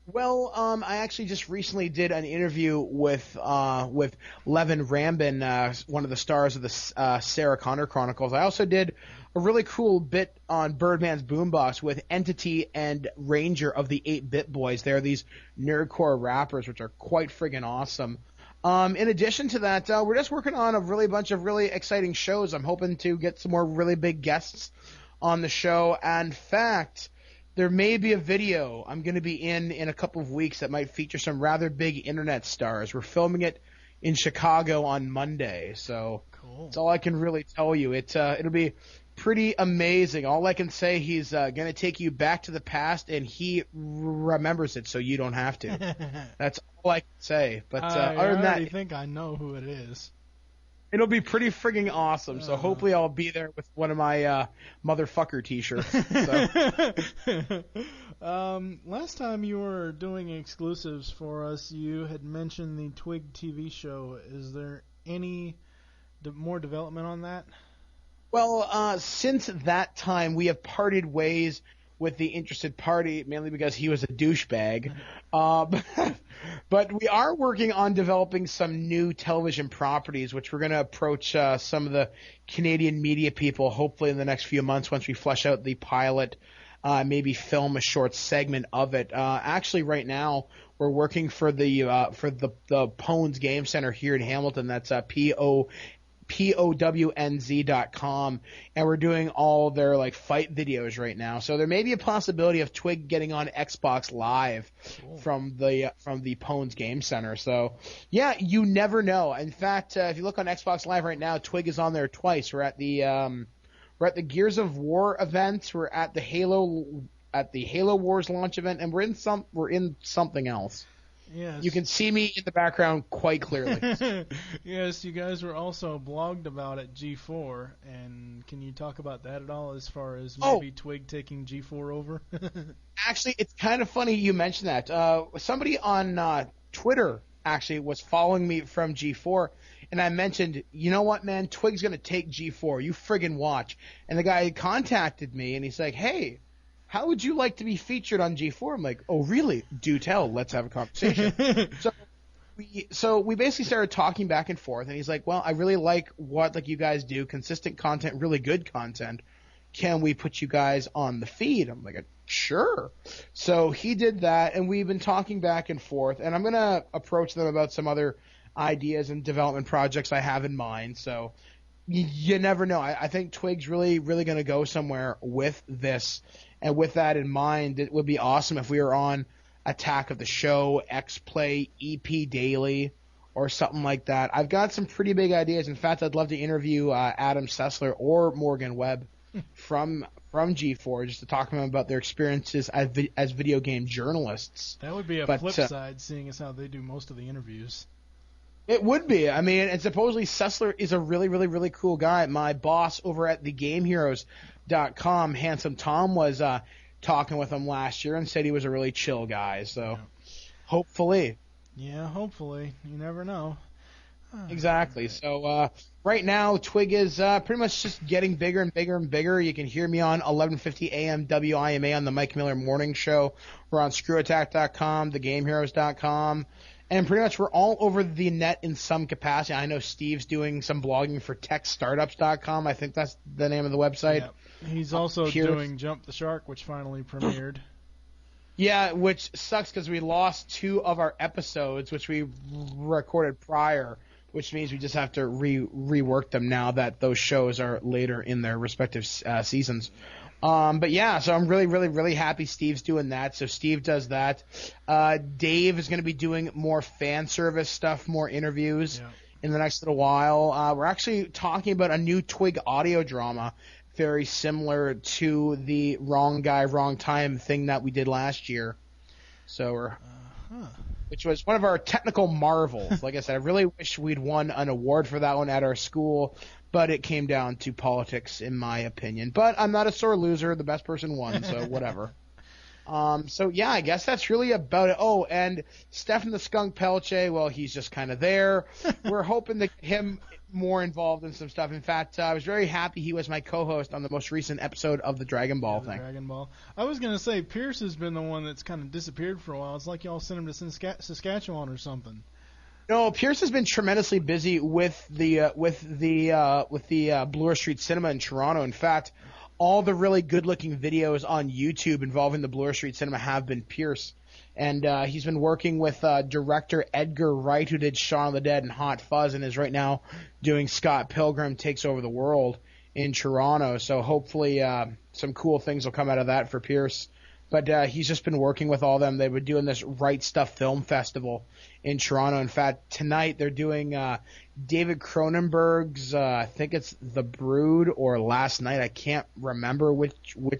Well, I actually just recently did an interview with Levin Rambin, one of the stars of the Sarah Connor Chronicles. I also did a really cool bit on Birdman's Boombox with Entity and Ranger of the 8-Bit Boys. They're these nerdcore rappers, which are quite friggin' awesome. In addition to that, we're just working on a really bunch of really exciting shows. I'm hoping to get some more really big guests on the show. And in fact, there may be a video I'm going to be in a couple of weeks that might feature some rather big internet stars. We're filming it in Chicago on Monday, so cool. That's all I can really tell you. It'll be pretty amazing. All I can say, he's going to take you back to the past, and he remembers it, so you don't have to. That's all I can say. But other than that, I think I know who it is. It'll be pretty friggin' awesome. So hopefully I'll be there with one of my motherfucker T-shirts. So. Last time you were doing exclusives for us, you had mentioned the Twig TV show. Is there any more development on that? Well, since that time, we have parted ways with the interested party, mainly because he was a douchebag. But we are working on developing some new television properties, which we're going to approach some of the Canadian media people, hopefully in the next few months once we flesh out the pilot, maybe film a short segment of it. Actually, right now, we're working for the Pones Game Center here in Hamilton. That's POWNZ.com, and we're doing all their like fight videos right now. So there may be a possibility of Twig getting on Xbox Live from the Pones Game Center. So yeah, you never know. In fact, if you look on Xbox Live right now, Twig is on there twice. We're at the Gears of War event. We're at the Halo Wars launch event, and we're in something else. Yes. You can see me in the background quite clearly. Yes, you guys were also blogged about at G4, and can you talk about that at all as far as maybe Twig taking G4 over? Actually, it's kind of funny you mentioned that. Somebody on Twitter actually was following me from G4, and I mentioned, you know what, man, Twig's going to take G4. You friggin' watch. And the guy contacted me, and he's like, hey, how would you like to be featured on G4? I'm like, oh, really? Do tell. Let's have a conversation. So we basically started talking back and forth, and he's like, well, I really like what you guys do, consistent content, really good content. Can we put you guys on the feed? I'm like, sure. So he did that, and we've been talking back and forth, and I'm going to approach them about some other ideas and development projects I have in mind. So you never know. I think Twig's really, really going to go somewhere with this. And with that in mind, it would be awesome if we were on Attack of the Show, X-Play, EP Daily, or something like that. I've got some pretty big ideas. In fact, I'd love to interview Adam Saylor or Morgan Webb from G4 just to talk to them about their experiences as video game journalists. That would be a flip side, seeing as how they do most of the interviews. It would be. I mean, and supposedly Saylor is a really, really, really cool guy. My boss over at thegameheroes.com, Handsome Tom, was talking with him last year and said he was a really chill guy. So, hopefully. Yeah, hopefully. You never know. Exactly. So, right now, Twig is pretty much just getting bigger and bigger and bigger. You can hear me on 11:50 a.m. WIMA on the Mike Miller Morning Show. We're on ScrewAttack.com, thegameheroes.com. And pretty much we're all over the net in some capacity. I know Steve's doing some blogging for TechStartups.com. I think that's the name of the website. Yep. He's also doing Jump the Shark, which finally premiered. Yeah, which sucks because we lost 2 of our episodes, which we recorded prior, which means we just have to rework them now that those shows are later in their respective seasons. But yeah, so I'm really, really, really happy Steve's doing that. So Steve does that. Dave is going to be doing more fan service stuff, more interviews in the next little while. We're actually talking about a new Twig audio drama, very similar to the Wrong Guy, Wrong Time thing that we did last year. So which was one of our technical marvels. Like I said, I really wish we'd won an award for that one at our school, but it came down to politics, in my opinion. But I'm not a sore loser. The best person won, so whatever. So yeah, I guess that's really about it. Oh, and Stefan the Skunk Pelche, well, he's just kind of there. We're hoping to get him more involved in some stuff. In fact, I was very happy he was my co-host on the most recent episode of the Dragon Ball thing. Dragon Ball. I was going to say, Pierce has been the one that's kind of disappeared for a while. It's like y'all sent him to Saskatchewan or something. No, Pierce has been tremendously busy with the Bloor Street Cinema in Toronto. In fact, all the really good-looking videos on YouTube involving the Bloor Street Cinema have been Pierce. And he's been working with director Edgar Wright, who did Shaun of the Dead and Hot Fuzz, and is right now doing Scott Pilgrim Takes Over the World in Toronto. So hopefully some cool things will come out of that for Pierce. But he's just been working with all of them. They were doing this Right Stuff Film Festival in Toronto. In fact, tonight they're doing David Cronenberg's, I think it's The Brood, or Last Night. I can't remember which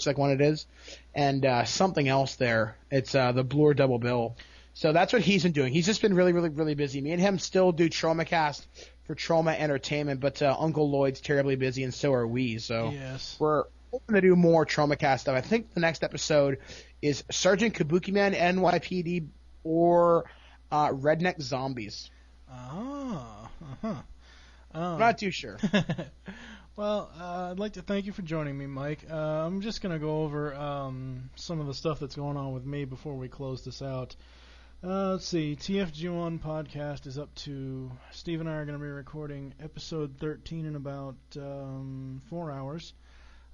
like one it is. And something else there. It's the Bloor Double Bill. So that's what he's been doing. He's just been really, really, really busy. Me and him still do TraumaCast for Trauma Entertainment, but Uncle Lloyd's terribly busy, and so are we. So we're hoping to do more TraumaCast stuff. I think the next episode is Sergeant Kabuki Man, NYPD, or Redneck Zombies. I'm not too sure. Well, I'd like to thank you for joining me, Mike. I'm just going to go over some of the stuff that's going on with me before we close this out. Let's see. TFG1 podcast is up to... Steve and I are going to be recording episode 13 in about 4 hours.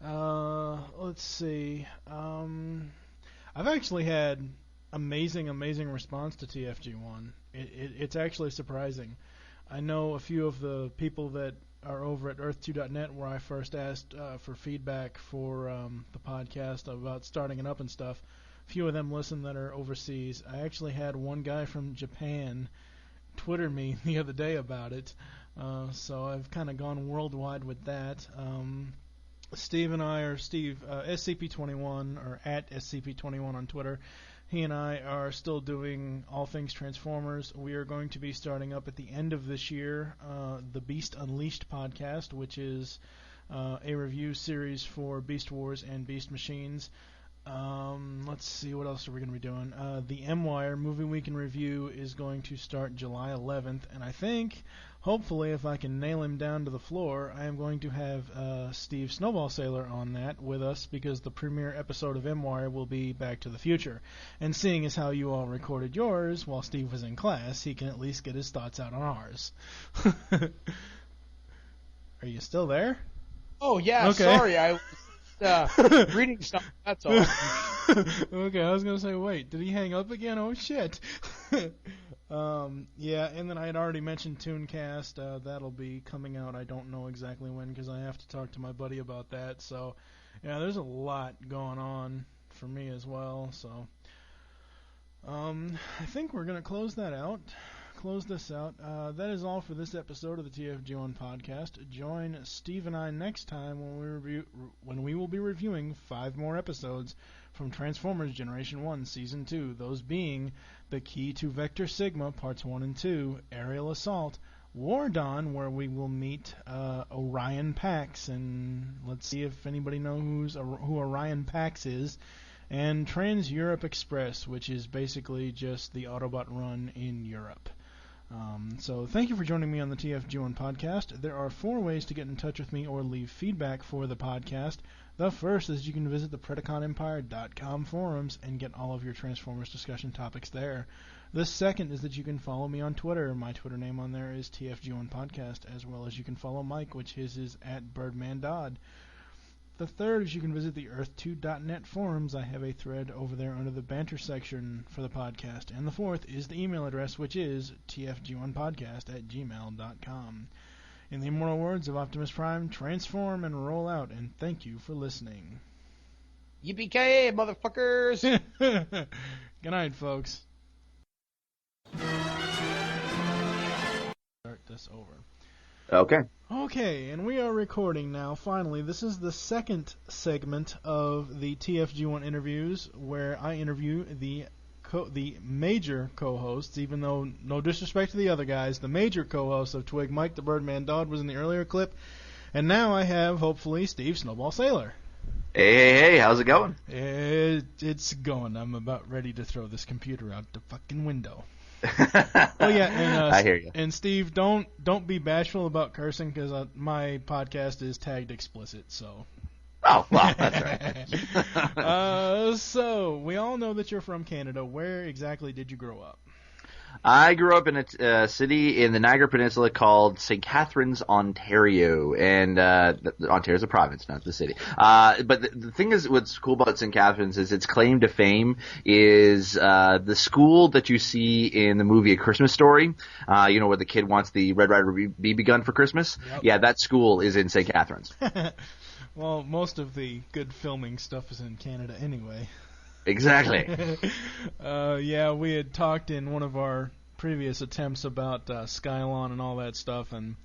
Let's see. I've actually had amazing response to TFG1. It's actually surprising. I know a few of the people that are over at earth2.net, where I first asked for feedback for the podcast about starting it up and stuff. A few of them listen that are overseas. I actually had one guy from Japan Twitter me the other day about it, so I've kind of gone worldwide with that. Steve and I are SCP-21, or at SCP-21 on Twitter. He and I are still doing all things Transformers. We are going to be starting up at the end of this year the Beast Unleashed podcast, which is a review series for Beast Wars and Beast Machines. Let's see, what else are we going to be doing? The M-Wire Movie Week in Review is going to start July 11th, and I think, hopefully, if I can nail him down to the floor, I am going to have Steve Snowball Saylor on that with us, because the premiere episode of M-Wire will be Back to the Future. And seeing as how you all recorded yours while Steve was in class, he can at least get his thoughts out on ours. Are you still there? Oh, yeah, okay. Sorry, I reading stuff, that's all. Okay, I was going to say, wait, did he hang up again? Oh, shit. Yeah, and then I had already mentioned Tooncast. That'll be coming out, I don't know exactly when, because I have to talk to my buddy about that. So, yeah, there's a lot going on for me as well. So, I think we're going to close this out. That is all for this episode of the TFG1 podcast. Join Steve and I next time when we will be reviewing 5 more episodes from Transformers Generation 1 Season 2, those being The Key to Vector Sigma Parts 1 and 2, Aerial Assault, War Dawn, where we will meet Orion Pax, and let's see if anybody knows who Orion Pax is, and Trans-Europe Express, which is basically just the Autobot run in Europe. So thank you for joining me on the TFG1 podcast. There are 4 ways to get in touch with me or leave feedback for the podcast. The first is you can visit the PredaconEmpire.com forums and get all of your Transformers discussion topics there. The second is that you can follow me on Twitter. My Twitter name on there is TFG1 Podcast, as well as you can follow Mike, which his is at BirdmanDodd. The third is you can visit the earth2.net forums. I have a thread over there under the banter section for the podcast. And the fourth is the email address, which is tfg1podcast@gmail.com. In the immortal words of Optimus Prime, transform and roll out, and thank you for listening. Yippee-ki-yay, motherfuckers! Good night, folks. Start this over. Okay, and we are recording now, finally. This is the second segment of the TFG1 interviews, where I interview the major co-hosts, even though, no disrespect to the other guys, the major co-hosts of Twig. Mike the Birdman Dodd was in the earlier clip, and now I have, hopefully, Steve Snowball Saylor. Hey, how's it going? It's going. I'm about ready to throw this computer out the fucking window. Oh yeah, and I hear you. And Steve, don't be bashful about cursing, because my podcast is tagged explicit. So. Oh well, that's right. So we all know that you're from Canada. Where exactly did you grow up? I grew up in a city in the Niagara Peninsula called St. Catharines, Ontario, and Ontario's a province, not the city. But the thing is, what's cool about St. Catharines is its claim to fame is the school that you see in the movie A Christmas Story. Where the kid wants the Red Ryder BB gun for Christmas. Yep. Yeah, that school is in St. Catharines. Well, most of the good filming stuff is in Canada anyway. Exactly. Yeah, we had talked in one of our previous attempts about Skylon and all that stuff, and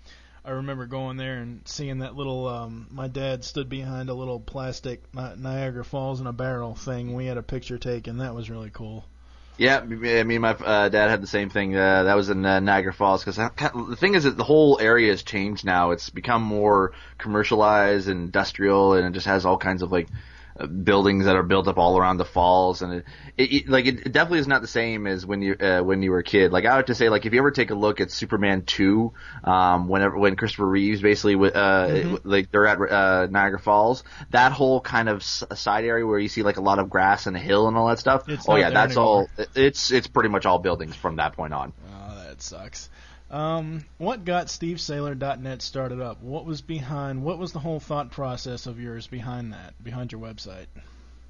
I remember going there and seeing that little, my dad stood behind a little plastic Niagara Falls in a barrel thing. We had a picture taken. That was really cool. Yeah, me and my dad had the same thing. That was in Niagara Falls, because the thing is that the whole area has changed now. It's become more commercialized and industrial, and it just has all kinds of, buildings that are built up all around the falls, and it definitely is not the same as when you were a kid. I would to say, if you ever take a look at Superman 2, when Christopher Reeves basically they're at Niagara Falls, that whole kind of side area where you see a lot of grass and a hill and all that stuff. That's anymore. All. It's pretty much all buildings from that point on. Oh, that sucks. What got SteveSaylor.net started up? What was the whole thought process of yours behind your website?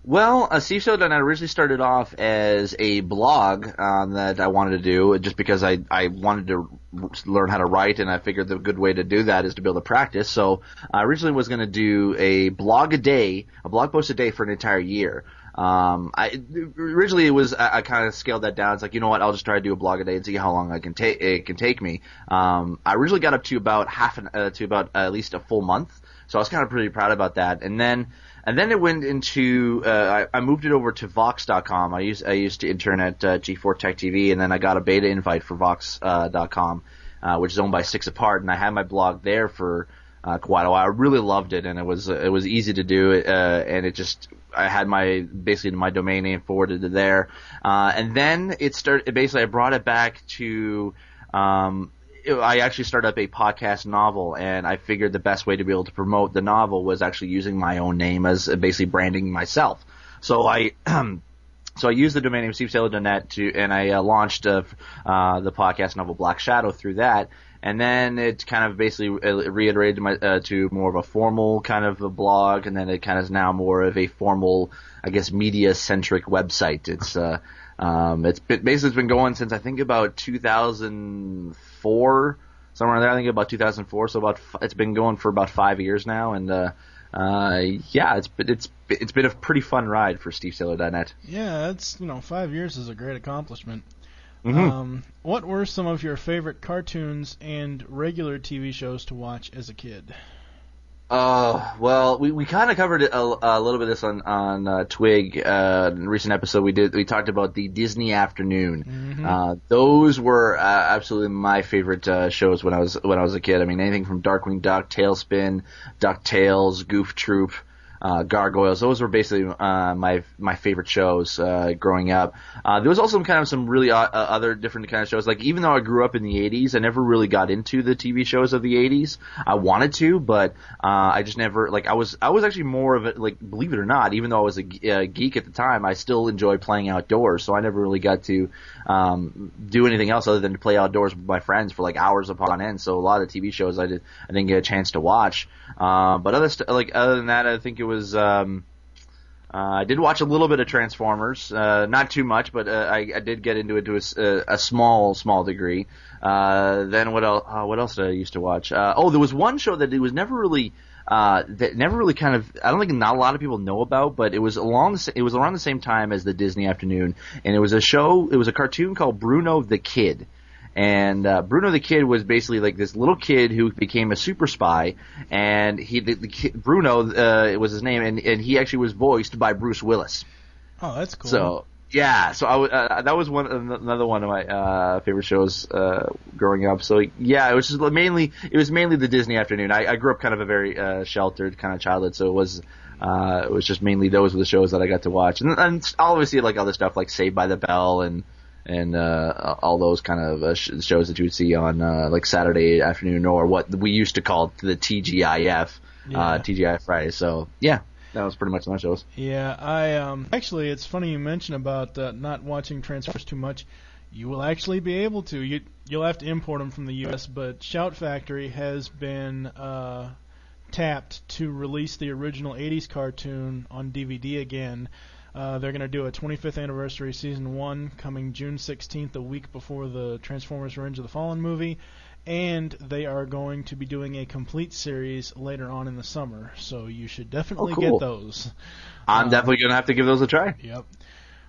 Well, Saylor originally started off as a blog that I wanted to do just because I wanted to learn how to write, and I figured the good way to do that is to be able to practice. So I originally was going to do a blog post a day for an entire year. Originally it was, I kind of scaled that down. It's like, you know what, I'll just try to do a blog a day and see how long it can take me. I originally got up to about at least a full month. So I was kind of pretty proud about that. And then it went into, I moved it over to Vox.com. I used to intern at G4 Tech TV, and then I got a beta invite for Vox.com, which is owned by Six Apart, and I had my blog there for quite a while. I really loved it, and it was easy to do, and I had my domain name forwarded to there, and then it started. Basically, I brought it back to. I actually started up a podcast novel, and I figured the best way to be able to promote the novel was actually using my own name as basically branding myself. So I used the domain name stevesaylor.net and I launched the podcast novel Black Shadow through that. And then it kind of basically reiterated to more of a formal kind of a blog, and then it kind of is now more of a formal, I guess, media-centric website. It's been going since I think about 2004, somewhere in there. I think about 2004. So it's been going for about 5 years now, and it's been a pretty fun ride for stevesaylor.net. Yeah, 5 years is a great accomplishment. Mm-hmm. What were some of your favorite cartoons and regular TV shows to watch as a kid? Well, we kind of covered it a little bit of this on Twig, in a recent episode we talked about the Disney Afternoon. Mm-hmm. Those were absolutely my favorite shows when I was a kid. I mean, anything from Darkwing Duck, Tailspin, DuckTales, Goof Troop, Gargoyles. Those were basically my favorite shows growing up. There was also some really other different kind of shows. Like, even though I grew up in the 80s, I never really got into the TV shows of the 80s. I wanted to, but I just never, I was actually more of a, believe it or not, even though I was a geek at the time, I still enjoyed playing outdoors, so I never really got to do anything else other than to play outdoors with my friends for hours upon end. So a lot of TV shows I didn't get a chance to watch. But other than that, I think it was I did watch a little bit of Transformers, not too much, but I did get into it to a small degree. Then what else did I used to watch? There was one show that it was never really kind of, I don't think not a lot of people know about, but it was around the same time as the Disney Afternoon, and it was a cartoon called Bruno the Kid. And Bruno the Kid was basically this little kid who became a super spy, and Bruno it was his name, and he actually was voiced by Bruce Willis. Oh, that's cool. So yeah, that was another one of my favorite shows growing up. So yeah, it was mainly the Disney Afternoon. I grew up kind of a very sheltered kind of childhood, so it was just mainly those were the shows that I got to watch, and obviously other stuff like Saved by the Bell and all those kind of shows that you would see on Saturday afternoon, or what we used to call the TGIF, TGIF Friday. So yeah, that was pretty much my shows. Yeah, I actually, it's funny you mention about not watching Transformers too much. You will actually be able to. You'll have to import them from the U.S., but Shout Factory has been tapped to release the original 80s cartoon on DVD again. They're going to do a 25th anniversary season 1 coming June 16th, a week before the Transformers Revenge of the Fallen movie, and they are going to be doing a complete series later on in the summer, so you should definitely get those. I'm definitely going to have to give those a try. Yep.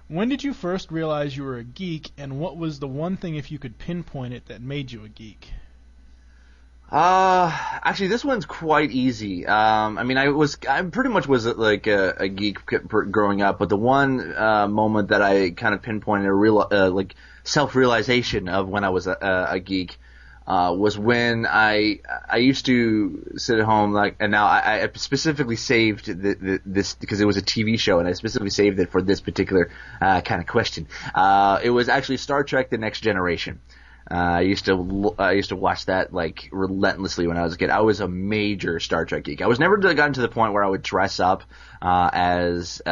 When did you first realize you were a geek, and what was the one thing, if you could pinpoint it, that made you a geek? Actually, this one's quite easy. I pretty much was a geek growing up, but the one moment that I kind of pinpointed self-realization of when I was a geek was when I used to sit at home, and now I specifically saved this because it was a TV show, and I specifically saved it for this particular kind of question. It was actually Star Trek: The Next Generation. I used to watch that relentlessly when I was a kid. I was a major Star Trek geek. I was never gotten to the point where I would dress up with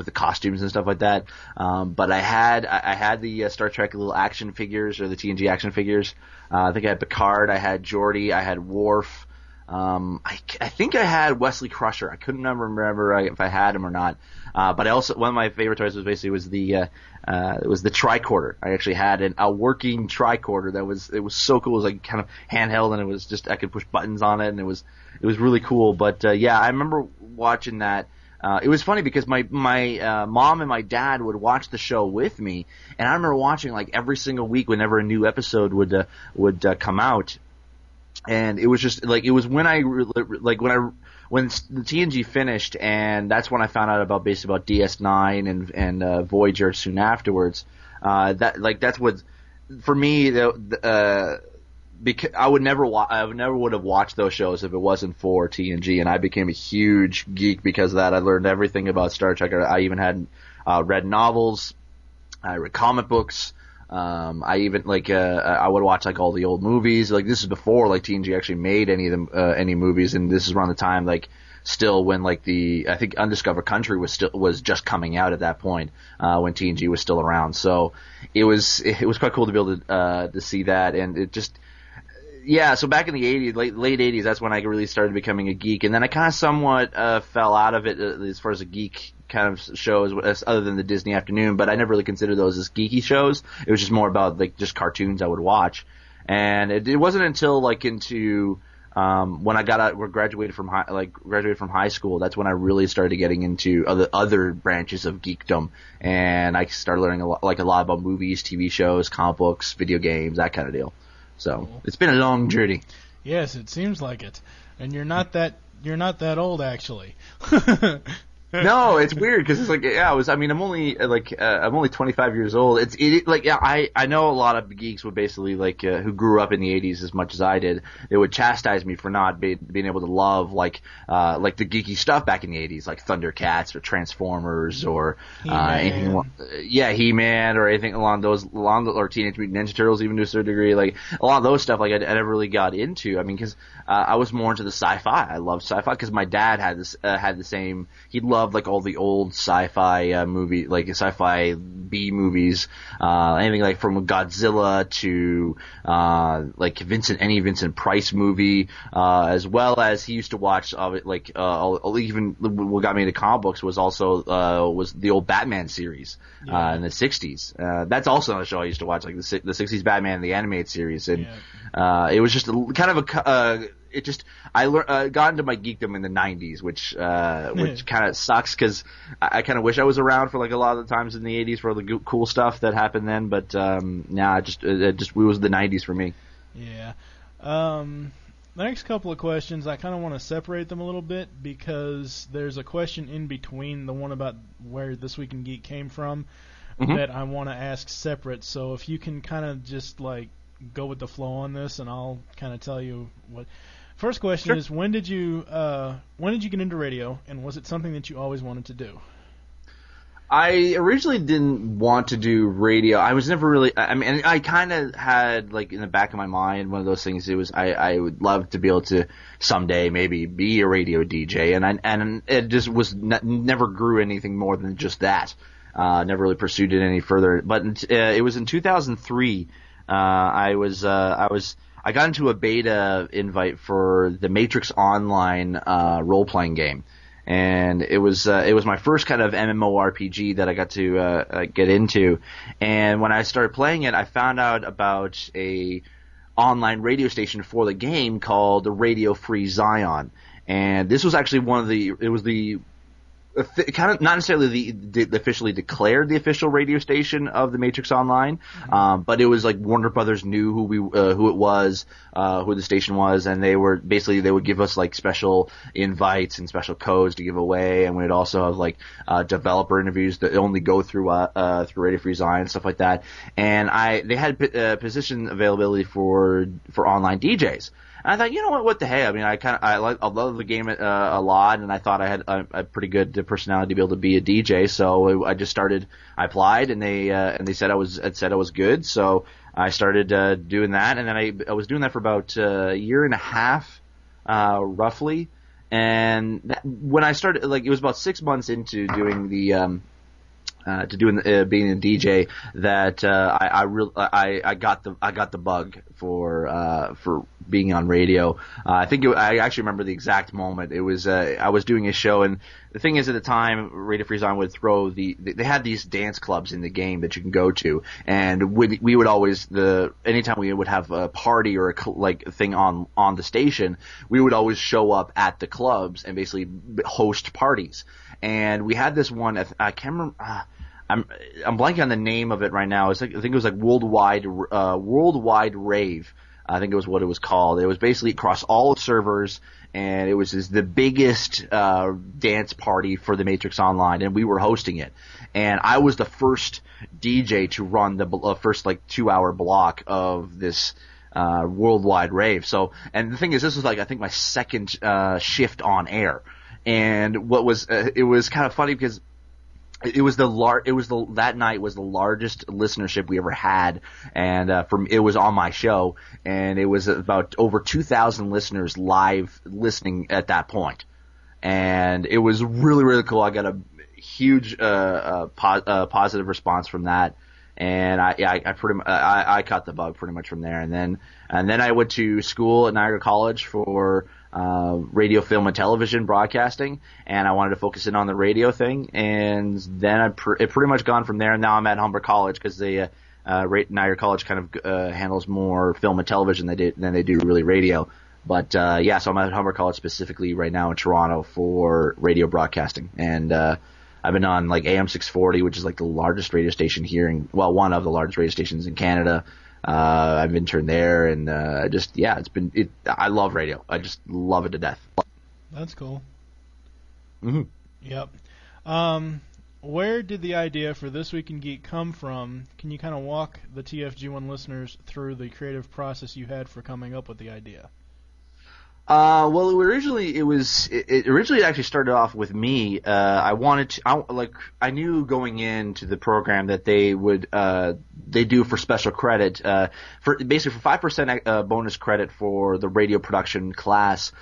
the costumes and stuff like that. But I had the Star Trek little action figures, or the TNG action figures. I think I had Picard, I had Geordi, I had Worf. I think I had Wesley Crusher. I couldn't remember if I had him or not. But I also, one of my favorite toys was the tricorder. I actually had a working tricorder it was so cool. It was like kind of handheld, and it was just, I could push buttons on it, and it was really cool. But yeah, I remember watching that. It was funny because my mom and my dad would watch the show with me, and I remember watching like every single week whenever a new episode would come out. And it was just like, it was when when the TNG finished, and that's when I found out about DS9 and Voyager soon afterwards. That's what, for me, because I would never would have watched those shows if it wasn't for TNG, and I became a huge geek because of that. I learned everything about Star Trek. I even had read novels, I read comic books. I even I would watch like all the old movies. Like, this is before like TNG actually made any of them any movies, and this is around the time like still when like I think Undiscovered Country was just coming out at that point, when TNG was still around. So it was quite cool to be able to see that, and it just, yeah. So back in the 80s, late 80s, that's when I really started becoming a geek, and then I kind of somewhat fell out of it as far as a geek kind of shows, other than the Disney Afternoon, but I never really considered those as geeky shows. It was just more about like just cartoons I would watch, and it wasn't until like into when I graduated from high school, that's when I really started getting into other branches of geekdom, and I started learning a lot about movies, TV shows, comic books, video games, that kind of deal. So It's been a long journey. Yes, it seems like it, and you're not that old actually. No, it's weird because it's like, yeah, I'm only 25 years old. I know a lot of geeks would basically who grew up in the 80s as much as I did. They would chastise me for not being able to love the geeky stuff back in the 80s, like Thundercats or Transformers or anything. Yeah, He-Man or anything or Teenage Mutant Ninja Turtles, even to a certain degree. Like a lot of those stuff, I never really got into. I mean, because I was more into the sci-fi. I loved sci-fi because my dad had the same. He loved like all the old sci-fi movie, like sci-fi B movies, anything like from Godzilla to any Vincent Price movie, as well as he used to watch even what got me into comic books was the old Batman series in the 60s. That's also another show I used to watch, like the 60s Batman, the animated series, and it was just I got into my geekdom in the 90s, which kind of sucks because I kind of wish I was around for like a lot of the times in the 80s for all the cool stuff that happened then. But it was the 90s for me. Yeah. The next couple of questions, I kind of want to separate them a little bit because there's a question in between the one about where This Week in Geek came from that I want to ask separate. So if you can kind of just like go with the flow on this, and I'll kind of tell you what. First question is, when did you get into radio, and was it something that you always wanted to do? I originally didn't want to do radio. I was never really. I mean, I kind of had like in the back of my mind one of those things. It was I would love to be able to someday maybe be a radio DJ, and it just was never grew anything more than just that. Never really pursued it any further. But it was in 2003. I got into a beta invite for the Matrix Online role-playing game, and it was my first kind of MMORPG that I got to get into. And when I started playing it, I found out about a online radio station for the game called Radio Free Zion, and this was actually kind of not necessarily the officially declared the official radio station of the Matrix Online, but it was like Warner Brothers knew who it was, who the station was, and they would give us like special invites and special codes to give away, and we'd also have like developer interviews that only go through Radio Free Zion and stuff like that. And they had position availability for online DJs. And I thought, you know what the hey? I mean, I love the game a lot, and I thought I had a pretty good personality to be able to be a DJ. So I just started. I applied, and they said I was good. So I started doing that, and then I was doing that for about a year and a half, roughly. And when I started, like, it was about 6 months into doing the to doing being a DJ that I got the bug for being on radio. I actually remember the exact moment. It was I was doing a show, and the thing is, at the time, Radio Free Zone would throw they had these dance clubs in the game that you can go to, and we would always anytime we would have a party or a thing on the station, we would always show up at the clubs and basically host parties. And we had this one. I can't remember. I'm blanking on the name of it right now. I think it was like Worldwide Rave. I think it was what it was called. It was basically across all of servers, and it was the biggest dance party for the Matrix Online, and we were hosting it. And I was the first DJ to run the first 2-hour block of this Worldwide Rave. So, and the thing is, this was I think my second shift on air. And it was kind of funny because that night was the largest listenership we ever had, and it was on my show, and it was about over 2,000 listeners live listening at that point, and it was really, really cool. I got a huge positive response from that, and I caught the bug pretty much from there, and then I went to school at Niagara College for radio, film, and television broadcasting, and I wanted to focus in on the radio thing, and then it pretty much gone from there. And now I'm at Humber College because Niagara College kind of handles more film and television than they do really radio. But so I'm at Humber College specifically right now in Toronto for radio broadcasting, and I've been on AM 640, which is the largest radio station here one of the largest radio stations in Canada. I've interned there, and I love radio. I just love it to death. That's cool. Mm-hmm. Yep. Where did the idea for This Week in Geek come from? Can you kind of walk the TFG1 listeners through the creative process you had for coming up with the idea? Well, it originally actually started off with me. I knew going into the program that they do for special credit, for 5% bonus credit for the radio production class.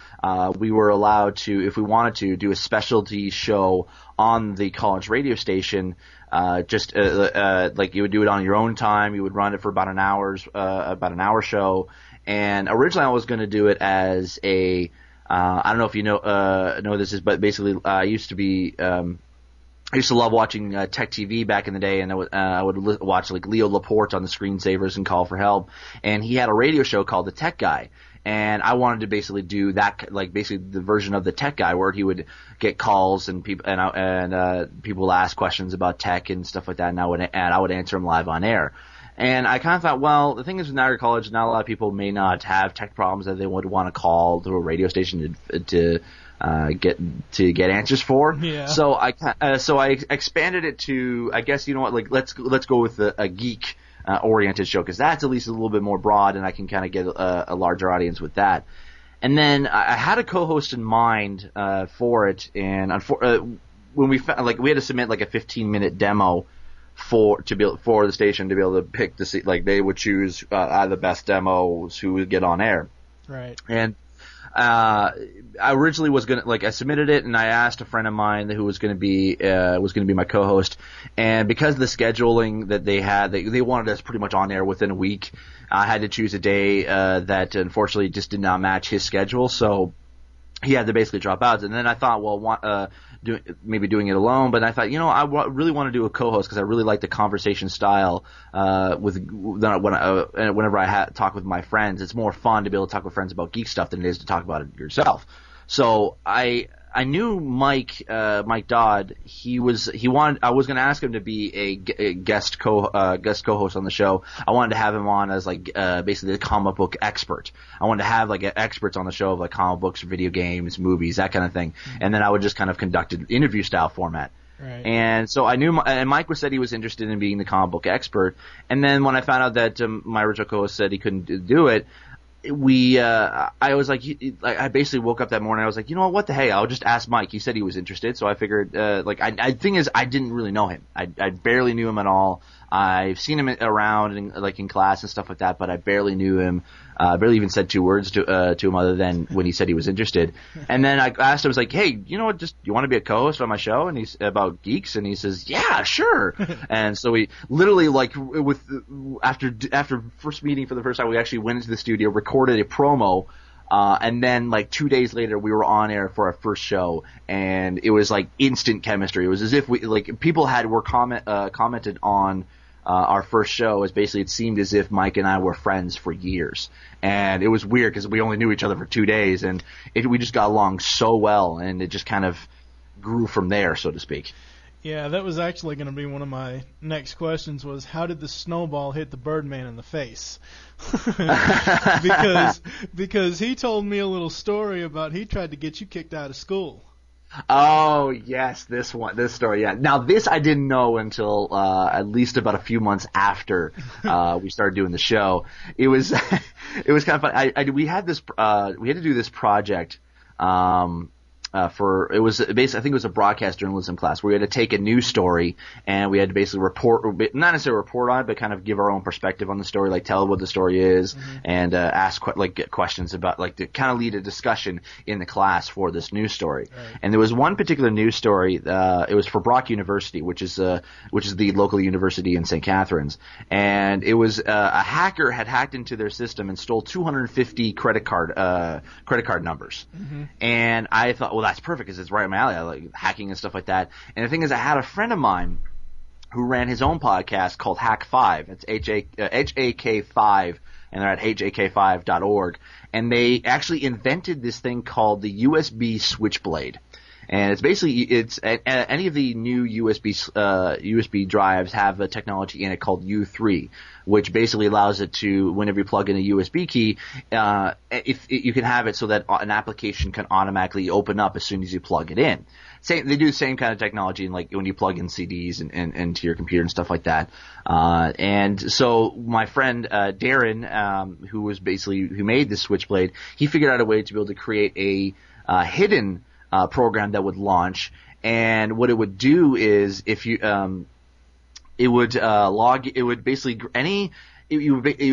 We were allowed to, if we wanted to, do a specialty show on the college radio station. You would do it on your own time. You would run it for about an hour show. And originally I was going to do it as I don't know if you know this is, but basically I used to love watching Tech TV back in the day, and I would watch Leo Laporte on the screensavers and Call for Help, and he had a radio show called The Tech Guy. And I wanted to basically do that, basically the version of The Tech Guy, where he would get calls and people would ask questions about tech and stuff like that, and I would answer them live on air. And I kind of thought, well, the thing is with Niagara College, not a lot of people may not have tech problems that they would want to call to a radio station to get answers for. Yeah. So I expanded it to, I guess, you know what, let's go with a geek oriented show, because that's at least a little bit more broad, and I can kind of get a larger audience with that. And then I had a co-host in mind for it, and when we found, we had to submit a 15-minute demo for the station to be able to pick they would choose out of the best demos who would get on air. Right. And I originally was gonna I submitted it, and I asked a friend of mine who was gonna be my co-host, and because of the scheduling that they had, they wanted us pretty much on air within a week. I had to choose a day that unfortunately just did not match his schedule, so he had to basically drop out. And then I thought, well, maybe doing it alone, but I thought, I really want to do a co-host because I really like the conversation style. Whenever I talk with my friends, it's more fun to be able to talk with friends about geek stuff than it is to talk about it yourself. So I knew Mike Dodd. I was going to ask him to be a guest co-host on the show. I wanted to have him on as basically a comic book expert. I wanted to have experts on the show of comic books, video games, movies, that kind of thing. Mm-hmm. And then I would just kind of conduct an interview style format. Right. And so I knew, and Mike said he was interested in being the comic book expert. And then when I found out that my original co-host said he couldn't do it, I was I basically woke up that morning. I was like, what the hey? I'll just ask Mike. He said he was interested, so I figured. The thing is, I didn't really know him. I barely knew him at all. I've seen him around and like in class and stuff like that, but I barely knew him. Barely even said two words to him other than when he said he was interested. And then I asked him, I was like, hey, you know what, just you want to be a co-host on my show? And he's about geeks, and he says, yeah, sure. And so we literally after first meeting for the first time, we actually went into the studio, recorded a promo. And then like 2 days later, we were on air for our first show, and it was like instant chemistry. It was as if people were commented on our first show as basically it seemed as if Mike and I were friends for years. And it was weird because we only knew each other for 2 days, and we just got along so well, and it just kind of grew from there, so to speak. Yeah, that was actually going to be one of my next questions was how did the snowball hit the Birdman in the face? because he told me a little story about he tried to get you kicked out of school. Oh, yes, this story, yeah. Now, this I didn't know until at least about a few months after we started doing the show. It was it was kind of fun. We had to do this project I think it was a broadcast journalism class where we had to take a news story and we had to basically not necessarily report on it, but kind of give our own perspective on the story, like tell what the story is, and ask get questions about, like, to kind of lead a discussion in the class for this news story. Right. And there was one particular news story. It was for Brock University, which is the local university in St. Catharines, and it was a hacker had hacked into their system and stole 250 credit card numbers. And I thought, well, that's perfect because it's right in my alley. I like hacking and stuff like that. And the thing is, I had a friend of mine who ran his own podcast called Hack 5. It's HAK5, and they're at hak5.org. And they actually invented this thing called the USB switchblade. And it's basically any of the new USB drives have a technology in it called U3, which basically allows it to, whenever you plug in a USB key, if you can have it so that an application can automatically open up as soon as you plug it in. They do the same kind of technology, like when you plug in CDs and into your computer and stuff like that. And so my friend Darren, who made this switchblade, he figured out a way to be able to create a hidden program that would launch, and what it would do is if you you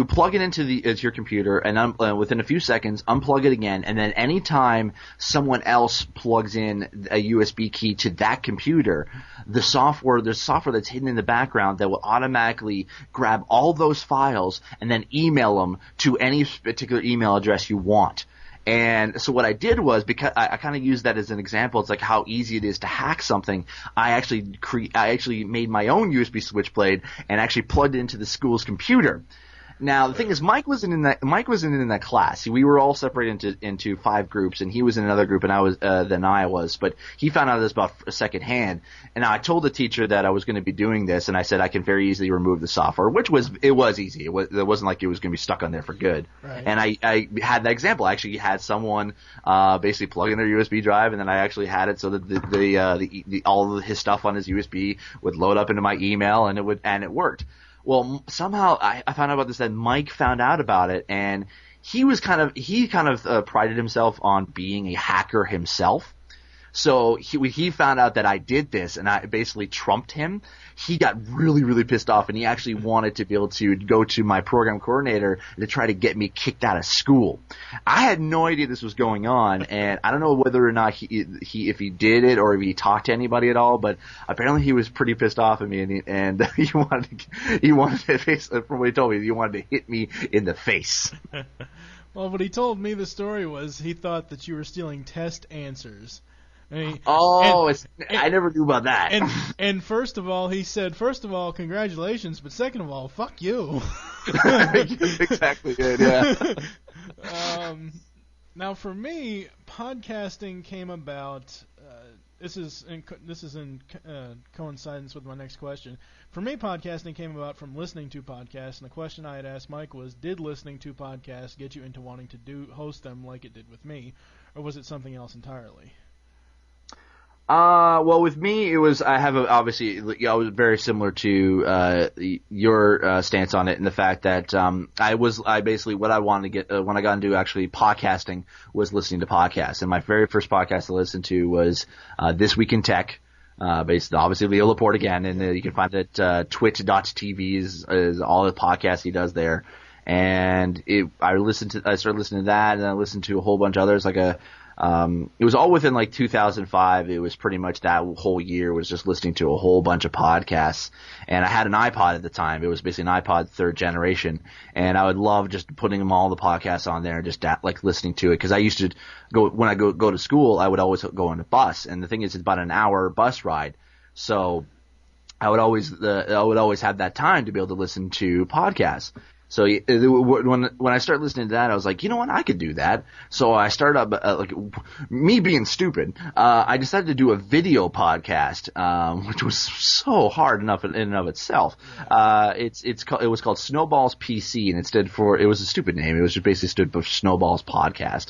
plug it into your computer, and within a few seconds unplug it again, and then anytime someone else plugs in a USB key to that computer, there's software that's hidden in the background that will automatically grab all those files and then email them to any particular email address you want. And so what I did was, because I kind of used that as an example, it's like how easy it is to hack something. I actually made my own USB switchblade and actually plugged it into the school's computer. Now the thing is, Mike wasn't in that class. We were all separated into 5 groups, and he was in another group, and I was. But he found out this about second hand. And now I told the teacher that I was going to be doing this, and I said I can very easily remove the software, which was easy. It wasn't like it was going to be stuck on there for good. Right. And I had that example. I actually had someone basically plug in their USB drive, and then I actually had it so that all of his stuff on his USB would load up into my email, and it worked. Well, somehow I found out about this, that Mike found out about it, and he kind of prided himself on being a hacker himself. So he found out that I did this, and I basically trumped him. He got really, really pissed off, and he actually wanted to be able to go to my program coordinator to try to get me kicked out of school. I had no idea this was going on, and I don't know whether or not if he did it or if he talked to anybody at all, but apparently he was pretty pissed off at me, and he wanted to, from what he told me, he wanted to hit me in the face. Well, what he told me the story was he thought that you were stealing test answers. I never knew about that. And first of all, he said, congratulations, but second of all, fuck you. Exactly good, yeah. Now, for me, podcasting came about. This is in coincidence with my next question. For me, podcasting came about from listening to podcasts, and the question I had asked Mike was, did listening to podcasts get you into wanting to host them like it did with me, or was it something else entirely? Well, with me, it was, I was very similar to, your, stance on it, in the fact that, what I wanted to get, when I got into actually podcasting was listening to podcasts. And my very first podcast I listened to was, This Week in Tech, based obviously Leo Laporte again, and you can find it at twitch.tv is all the podcasts he does there. And I started listening to that, and I listened to a whole bunch of others, it was all within like 2005. It was pretty much that whole year was just listening to a whole bunch of podcasts. And I had an iPod at the time. It was basically an iPod third generation. And I would love just putting them all the podcasts on there and just like listening to it. Cause I used to when I go to school, I would always go on a bus. And the thing is, it's about an hour bus ride. So I would always have that time to be able to listen to podcasts. So when I started listening to that, I was like, you know what, I could do that. So I started up, me being stupid, I decided to do a video podcast, which was so hard enough in and of itself. It was called Snowballs PC, and it was a stupid name. It was just basically stood for Snowballs Podcast.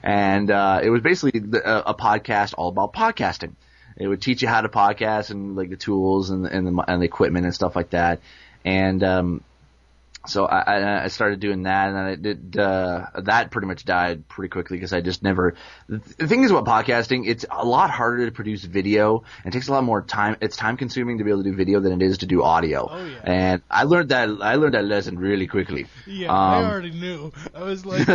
And, it was basically a podcast all about podcasting. It would teach you how to podcast and like the tools and the equipment and stuff like that. And, so I started doing that, and then I did that pretty much died pretty quickly because I just never. The thing is about podcasting, it's a lot harder to produce video, and it takes a lot more time. It's time consuming to be able to do video than it is to do audio. Oh, yeah. And I learned that lesson really quickly. Yeah, I already knew. I was like,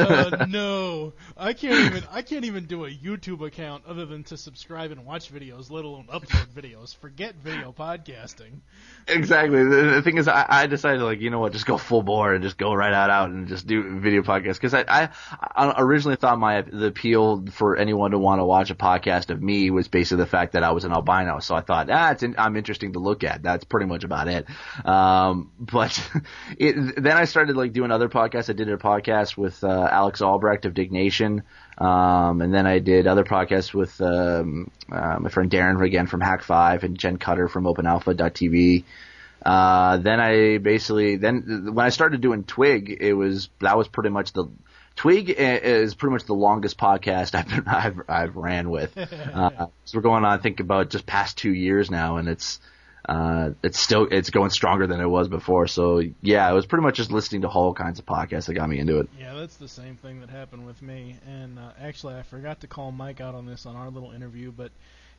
no, I can't even do a YouTube account other than to subscribe and watch videos, let alone upload videos. Forget video podcasting. Exactly. The thing is, I decided, like, you know what, just go full bore and just go right out and just do video podcasts. Because I originally thought the appeal for anyone to want to watch a podcast of me was basically the fact that I was an albino. So I thought, I'm interesting to look at. That's pretty much about it. But then I started like doing other podcasts. I did a podcast with Alex Albrecht of Dignation. And then I did other podcasts with my friend Darren again from Hack 5 and Jen Cutter from OpenAlpha.tv. Then when I started doing Twig, that was pretty much Twig is pretty much the longest podcast I've ran with. So we're going on, I think, about just past 2 years now, and it's going stronger than it was before. So yeah, it was pretty much just listening to all kinds of podcasts that got me into it. Yeah, that's the same thing that happened with me. And actually, I forgot to call Mike out on this on our little interview, but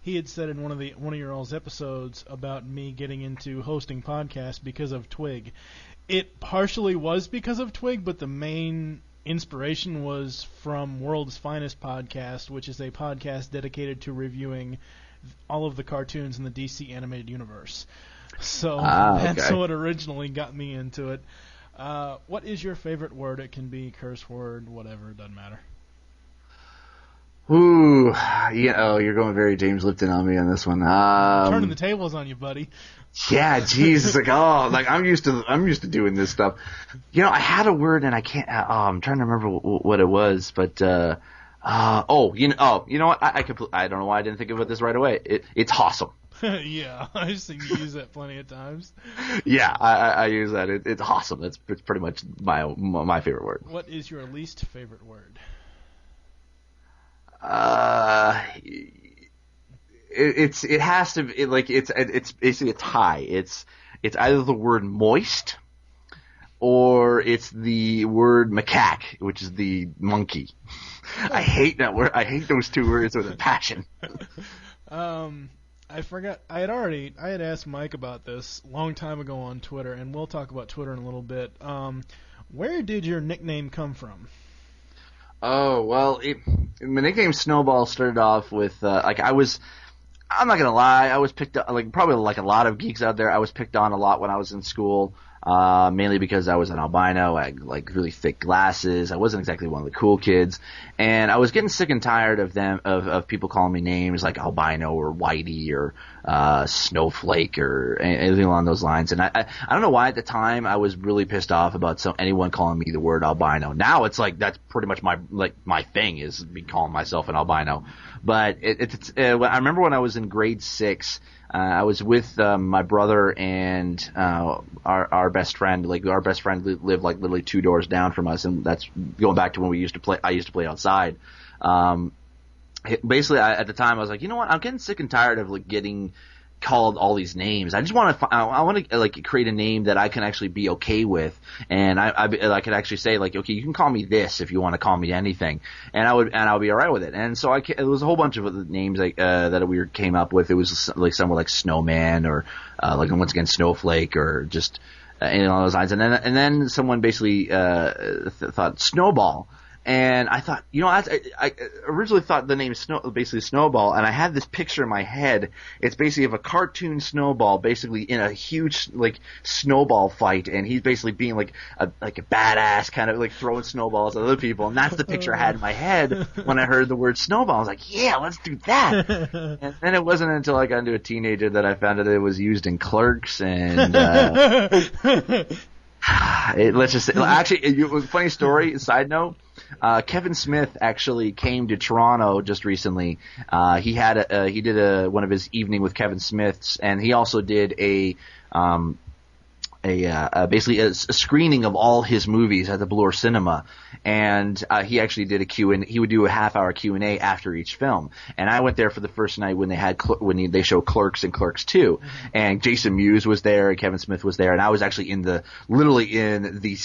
he had said in one of your all's episodes about me getting into hosting podcasts because of Twig. It partially was because of Twig, but the main inspiration was from World's Finest Podcast, which is a podcast dedicated to reviewing all of the cartoons in the DC animated universe. So that's what originally got me into it. What is your favorite word? It can be curse word, whatever, it doesn't matter. Ooh, you're going very James Lipton on me on this one. Turning the tables on you, buddy. Yeah, Jesus, I'm used to doing this stuff. I had a word and I can't. I'm trying to remember what it was, but you know what? I don't know why I didn't think of this right away. It's awesome. Yeah, I've seen you use that plenty of times. Yeah, I use that. It's awesome. It's pretty much my favorite word. What is your least favorite word? It has to be it's basically a tie. It's either the word moist or it's the word macaque, which is the monkey. I hate that word. I hate those two words with a passion. I forgot. I had asked Mike about this a long time ago on Twitter, and we'll talk about Twitter in a little bit. Where did your nickname come from? Oh, well, my nickname Snowball started off with, I'm not gonna lie, I was picked on, probably like a lot of geeks out there, I was picked on a lot when I was in school, mainly because I was an albino, I had really thick glasses, I wasn't exactly one of the cool kids, and I was getting sick and tired of people calling me names like albino or whitey or, snowflake or anything along those lines, and I don't know why at the time I was really pissed off about anyone calling me the word albino. Now it's that's pretty much my thing is me calling myself an albino. But I remember when I was in grade 6, I was with my brother and our best friend. Our best friend lived literally 2 doors down from us, and that's going back to when I used to play outside. Basically, at the time, I was like, you know what? I'm getting sick and tired of getting called all these names. I just want to I want to like create a name that I can actually be okay with, and I could actually say like, okay, you can call me this if you want to call me anything, and I'll be all right with it. And so it was a whole bunch of names that we came up with. It was like somewhere like Snowman or like once again Snowflake or just along those lines. And then someone basically thought Snowball. And I thought, I originally thought the name basically Snowball, and I had this picture in my head. It's basically of a cartoon Snowball, basically in a huge like snowball fight, and he's basically being like a badass, kind of like throwing snowballs at other people. And that's the picture I had in my head when I heard the word Snowball. I was like, yeah, let's do that. And then it wasn't until I got into a teenager that I found out it was used in Clerks and. Let's just say, actually, funny story. Side note. Kevin Smith actually came to Toronto just recently. He did one of his evening with Kevin Smith's, and he also did basically a screening of all his movies at the Bloor Cinema, and he actually did he would do a half-hour Q&A after each film. And I went there for the first night when they showed Clerks and Clerks 2, and Jason Mewes was there and Kevin Smith was there, and I was actually literally in the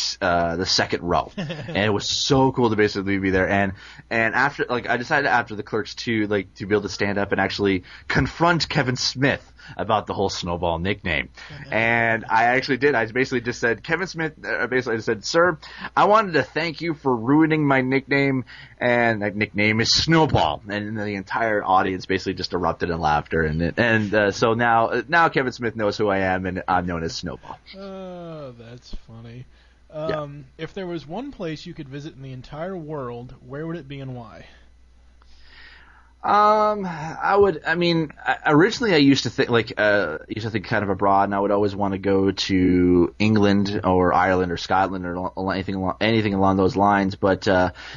second row, and it was so cool to basically be there. And after I decided after the Clerks 2 to be able to stand up and actually confront Kevin Smith about the whole Snowball nickname. And I actually did. I basically just said, Kevin Smith, I just said, sir, I wanted to thank you for ruining my nickname, and that nickname is Snowball. And the entire audience basically just erupted in laughter. And so now Kevin Smith knows who I am, and I'm known as Snowball. Oh, that's funny. Yeah. If there was one place you could visit in the entire world, where would it be and why? Originally I used to think kind of abroad, and I would always want to go to England or Ireland or Scotland or anything along those lines. But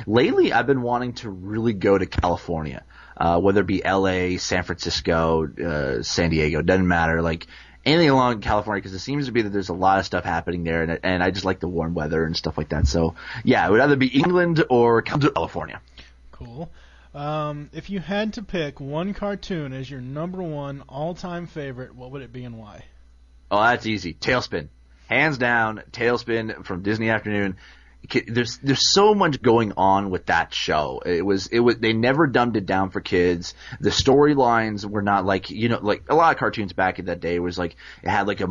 lately I've been wanting to really go to California, whether it be LA, San Francisco, San Diego, doesn't matter. Like anything along California, because it seems to be that there's a lot of stuff happening there, and I just like the warm weather and stuff like that. So yeah, it would either be England or California. Cool. If you had to pick one cartoon as your number one all-time favorite, what would it be and why? Oh, that's easy. Tailspin. Hands down, Tailspin from Disney Afternoon. There's so much going on with that show. It was they never dumbed it down for kids. The storylines were not like like a lot of cartoons back in that day was like it had like the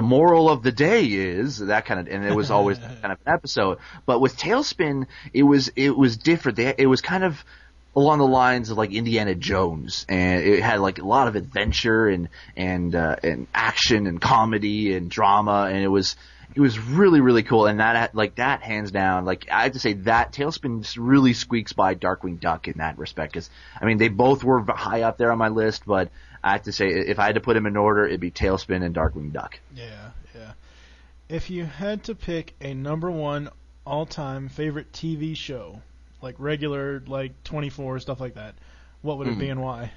moral of the day is that kind of, and it was always that kind of an episode. But with Tailspin, it was different. It was kind of along the lines of like Indiana Jones, and it had like a lot of adventure and action and comedy and drama, and it was really, really cool. And that hands down, like I have to say that Tailspin just really squeaks by Darkwing Duck in that respect. Cause I mean, they both were high up there on my list, but I have to say if I had to put them in order, it'd be Tailspin and Darkwing Duck. Yeah. If you had to pick a number one all-time favorite TV show, like regular, like 24, stuff like that, what would it be and why?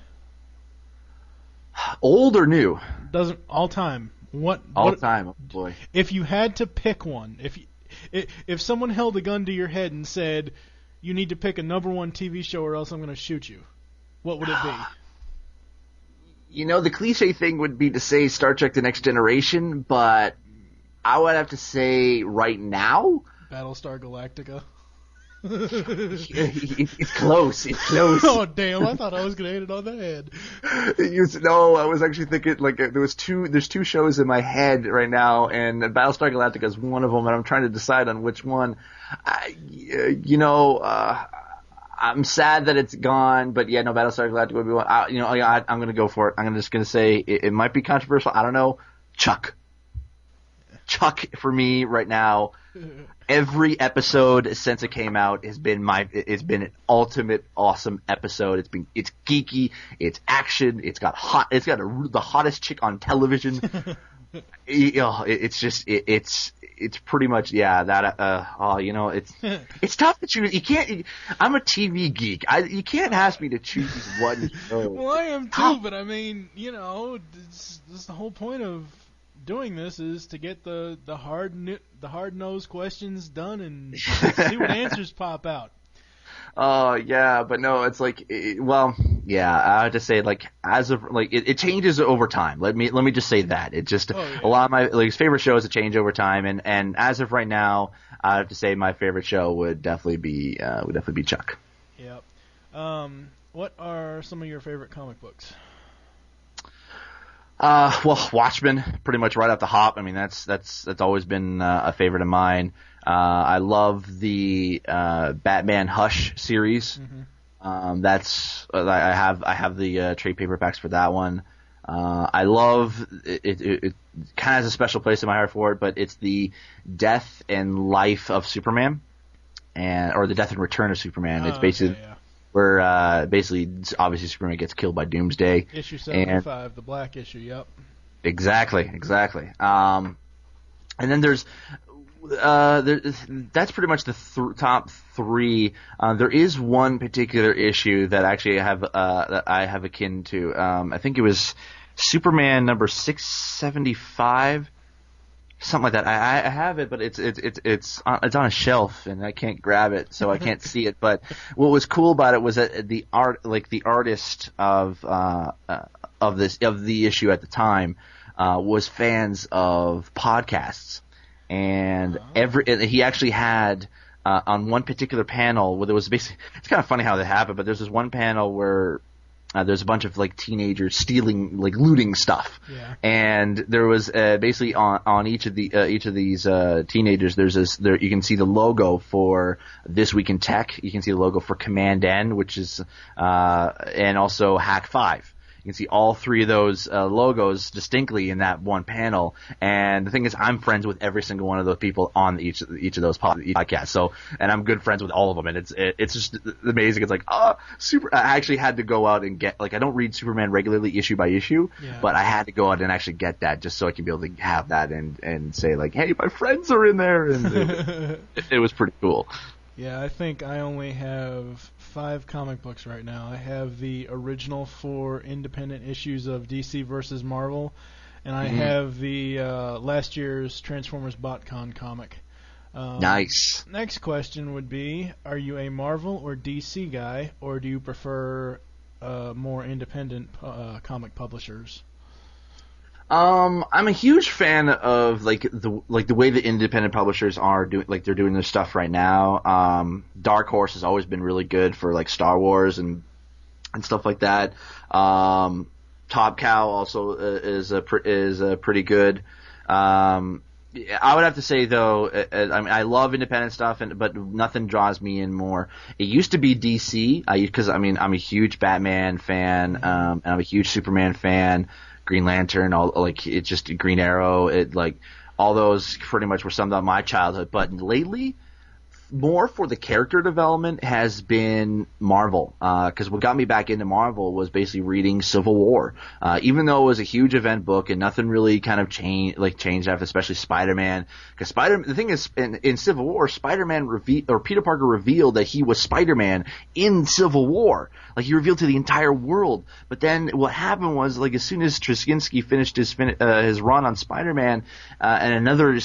Old or new? Doesn't all-time. All time, oh boy. If you had to pick one, if someone held a gun to your head and said, you need to pick a number one TV show or else I'm going to shoot you, what would it be? The cliche thing would be to say Star Trek The Next Generation, but I would have to say right now, Battlestar Galactica. It's close. Oh damn! I thought I was gonna hit it on the head. No, I was actually thinking like there's two shows in my head right now, and Battlestar Galactica is one of them, and I'm trying to decide on which one. I'm sad that it's gone, but yeah, no, Battlestar Galactica would be one. I'm gonna go for it. I'm just gonna say it might be controversial. I don't know. Chuck for me right now. Every episode since it came out has been an ultimate awesome episode. It's geeky, it's action, it's got the hottest chick on television. It's pretty much that. It's tough to choose. You can't. I'm a TV geek. You can't ask me to choose one show. Well, I am too, but I mean, this is the whole point of doing this is to get the hard-nosed questions done and see what answers pop out. Yeah, but no, it's like, Yeah, I have to say, like, as of like, it changes over time. Let me just say that it just a lot of my like favorite shows that change over time, and as of right now, I have to say my favorite show would definitely be Chuck. Yep. What are some of your favorite comic books? Well, Watchmen, pretty much right off the hop. I mean, that's always been a favorite of mine. I love the Batman Hush series. Mm-hmm. I have the trade paperbacks for that one. I love it. It kind of has a special place in my heart for it, but it's the Death and Life of Superman, or the Death and Return of Superman. It's basically where basically obviously Superman gets killed by Doomsday. Issue 75, the black issue. Yep. Exactly. And then there's that's pretty much the top three. There is one particular issue that actually I have akin to. I think it was Superman number 675, something like that. I have it, but it's on a shelf and I can't grab it, so I can't see it. But what was cool about it was that the artist of the issue at the time was fans of podcasts. And he actually had on one particular panel where there was basically, it's kind of funny how that happened, but there's this one panel where there's a bunch of like teenagers stealing, like looting stuff, and there was basically on each of these teenagers there you can see the logo for This Week in Tech, you can see the logo for Command N, which is and also Hack 5. You can see all three of those logos distinctly in that one panel. And the thing is, I'm friends with every single one of those people on each of those podcasts. So, and I'm good friends with all of them. And it's just amazing. It's like, super. I actually had to go out and get, like, I don't read Superman regularly issue by issue, but I had to go out and actually get that just so I could be able to have that and say like, hey, my friends are in there. And it was pretty cool. Yeah, I think I only have 5 comic books right now. I have the original 4 independent issues of DC versus Marvel, and I have the last year's Transformers BotCon comic. Nice. Next question would be, are you a Marvel or DC guy, or do you prefer more independent comic publishers? I'm a huge fan of the way the independent publishers are doing, like they're doing their stuff right now. Dark Horse has always been really good for like Star Wars and stuff like that. Top Cow also is pretty good. I would have to say though, I mean, I love independent stuff, but nothing draws me in more. It used to be DC, because I'm a huge Batman fan, and I'm a huge Superman fan. Green Lantern, it's just Green Arrow, all those pretty much were summed up my childhood. But lately, more for the character development has been Marvel, because what got me back into Marvel was basically reading Civil War. Even though it was a huge event book and nothing really kind of changed after, especially Spider-Man. Because the thing is, in Civil War, Peter Parker revealed that he was Spider-Man in Civil War. Like, he revealed to the entire world. But then what happened was, like, as soon as Straczynski finished his run on Spider-Man, and another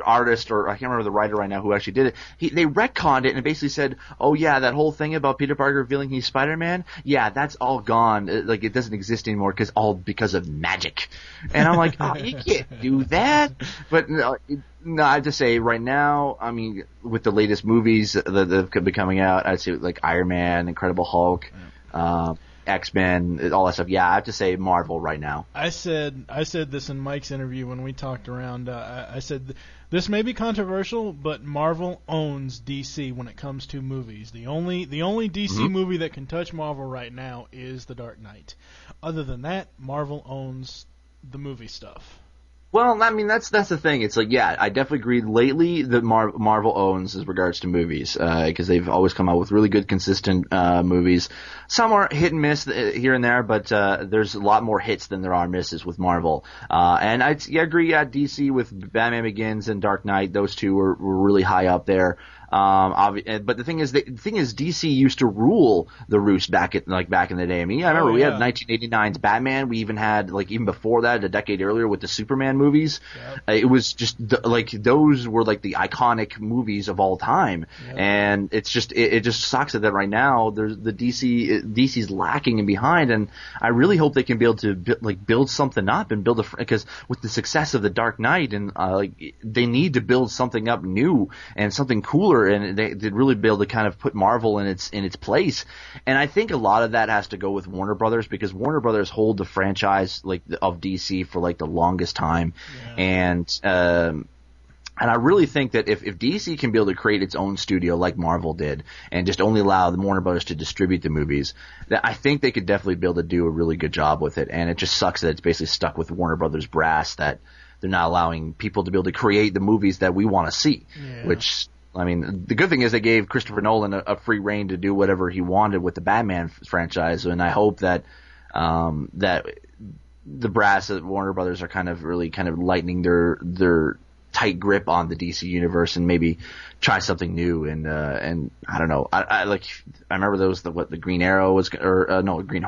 artist, or I can't remember the writer right now who actually did it, they retconned it and basically said, oh yeah, that whole thing about Peter Parker revealing he's Spider-Man, yeah, that's all gone. It doesn't exist anymore because of magic. And I'm like, oh, you can't do that. But no, I have to say right now, I mean, with the latest movies that have been coming out, I'd say like Iron Man, Incredible Hulk, X-Men, all that stuff. Yeah, I have to say Marvel right now. I said this in Mike's interview when we talked around. I said this may be controversial, but Marvel owns DC when it comes to movies. The only DC movie that can touch Marvel right now is The Dark Knight. Other than that, Marvel owns the movie stuff. Well, I mean, that's the thing. It's like, yeah, I definitely agree. Lately, that Marvel owns as regards to movies, because they've always come out with really good, consistent movies. Some are hit and miss here and there, but there's a lot more hits than there are misses with Marvel. And I agree. Yeah, DC with Batman Begins and Dark Knight, those two were really high up there. But the thing is, DC used to rule the roost back in the day. I mean, I remember we had 1989's Batman. We even had even before that, a decade earlier, with the Superman movies. Yep. It was just those were the iconic movies of all time. Yep. And it's just it just sucks that right now there's DC's lacking and behind. And I really hope they can be able to build something up and because with the success of the Dark Knight and they need to build something up new and something cooler. And they'd really be able to kind of put Marvel in its place. And I think a lot of that has to go with Warner Brothers, because Warner Brothers hold the franchise of DC for the longest time. Yeah. And I really think that if DC can be able to create its own studio like Marvel did and just only allow the Warner Brothers to distribute the movies, that I think they could definitely be able to do a really good job with it. And it just sucks that it's basically stuck with Warner Brothers brass, that they're not allowing people to be able to create the movies that we want to see, which – I mean, the good thing is they gave Christopher Nolan a free rein to do whatever he wanted with the Batman franchise, and I hope that that the brass at Warner Brothers are kind of lightening their tight grip on the DC universe and maybe try something new. And I don't know. I remember the Green Arrow was Green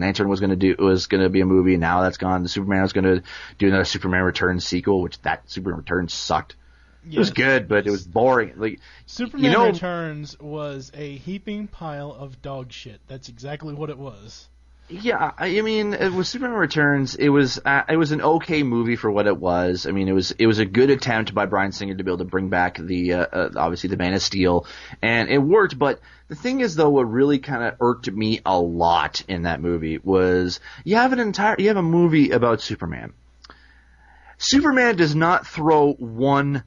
Lantern was going to be a movie, and now that's gone. The Superman was going to do another Superman Returns sequel, which that Superman Returns sucked. Yes. It was good, but it was boring. Superman Returns was a heaping pile of dog shit. That's exactly what it was. Yeah, I mean, with Superman Returns, it was an okay movie for what it was. I mean, it was a good attempt by Bryan Singer to be able to bring back obviously the Man of Steel, and it worked. But the thing is, though, what really kind of irked me a lot in that movie was you have a movie about Superman. Superman does not throw one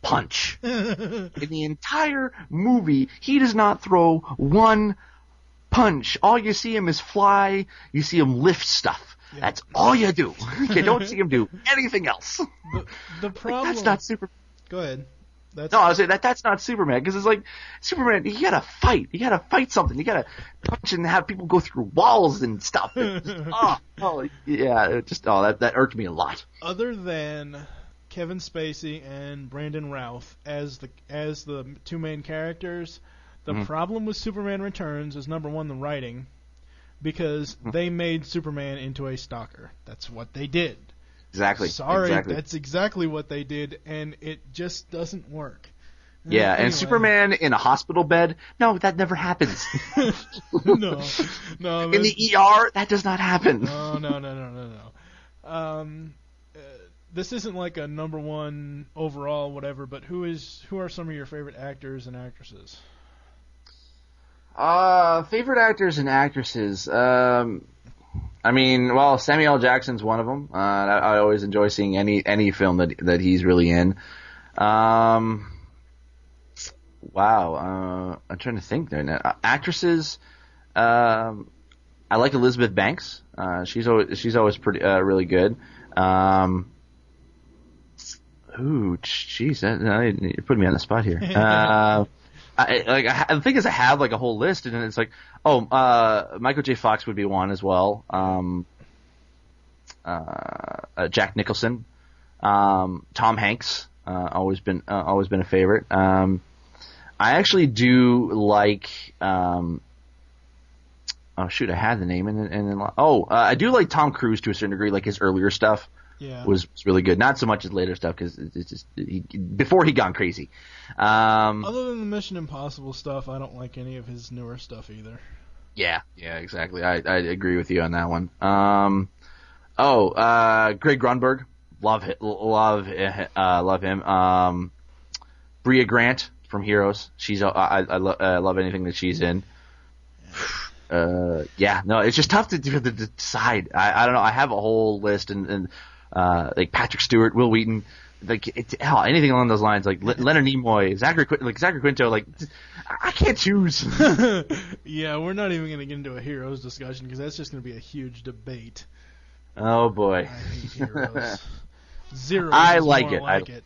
punch. In the entire movie, he does not throw one punch. All you see him is fly. You see him lift stuff. Yeah. That's all you do. You don't see him do anything else. The problem... That's not Superman. Go ahead. I was saying that's not Superman, because it's Superman, you gotta fight. You gotta fight something. You gotta punch and have people go through walls and stuff. That irked me a lot. Other than Kevin Spacey and Brandon Routh as the two main characters, the problem with Superman Returns is, number one, the writing, because they made Superman into a stalker. That's what they did. Exactly. That's exactly what they did, and it just doesn't work. Yeah, anyway. And Superman in a hospital bed, no, that never happens. No. In the ER, that does not happen. No. This isn't like a number one overall whatever, but who are some of your favorite actors and actresses? Favorite actors and actresses. I mean, well, Samuel L. Jackson's one of them. I always enjoy seeing any film that he's really in. Wow. I'm trying to think there now. Actresses. I like Elizabeth Banks. She's always pretty really good. Ooh, jeez, you're putting me on the spot here. The thing is, I have a whole list, and it's Michael J. Fox would be one as well. Jack Nicholson, Tom Hanks, always been a favorite. I actually do like. Oh shoot, I had the name I do like Tom Cruise to a certain degree, like his earlier stuff. Yeah. Was really good. Not so much his later stuff, because it's just before he gone crazy. Other than the Mission Impossible stuff, I don't like any of his newer stuff either. Yeah, exactly. I agree with you on that one. Greg Grunberg, love him. Bria Grant from Heroes. I love anything that she's in. It's just tough to decide. I don't know. I have a whole list and Patrick Stewart, Will Wheaton, anything along those lines, Leonard Nimoy, Zachary Quinto, I can't choose. Yeah, we're not even going to get into a Heroes discussion, because that's just going to be a huge debate. Oh boy. I hate Heroes. Zero. I like it.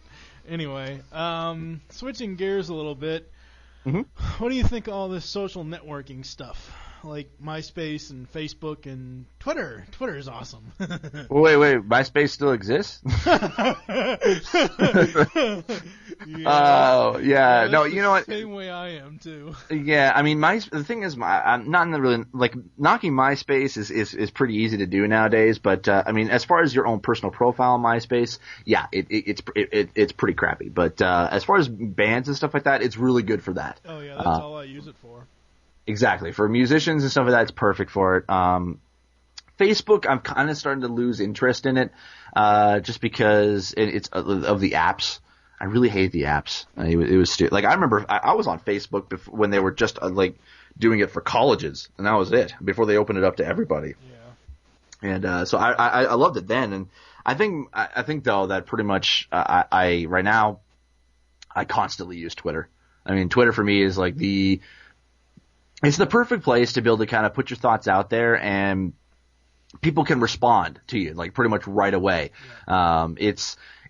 Anyway, switching gears a little bit. Mm-hmm. What do you think of all this social networking stuff? like MySpace and Facebook and Twitter. Twitter is awesome. Wait, MySpace still exists? Oh, yeah. No, you know what? Same way I am too. Yeah, I mean, the thing is, I'm not in the really like knocking MySpace is pretty easy to do nowadays. But I mean, as far as your own personal profile on MySpace, yeah, it's pretty crappy. But as far as bands and stuff like that, it's really good for that. Oh yeah, that's all I use it for. Exactly, for musicians and stuff like that, it's perfect for it. Facebook, I'm kind of starting to lose interest in it, just because it's of the apps. I really hate the apps. It was like I remember I was on Facebook when they were just like doing it for colleges, and that was it before they opened it up to everybody. Yeah. And so I loved it then, and I think though that pretty much I right now I constantly use Twitter. I mean, Twitter for me is like it's the perfect place to be able to kind of put your thoughts out there and people can respond to you like pretty much right away. Yeah.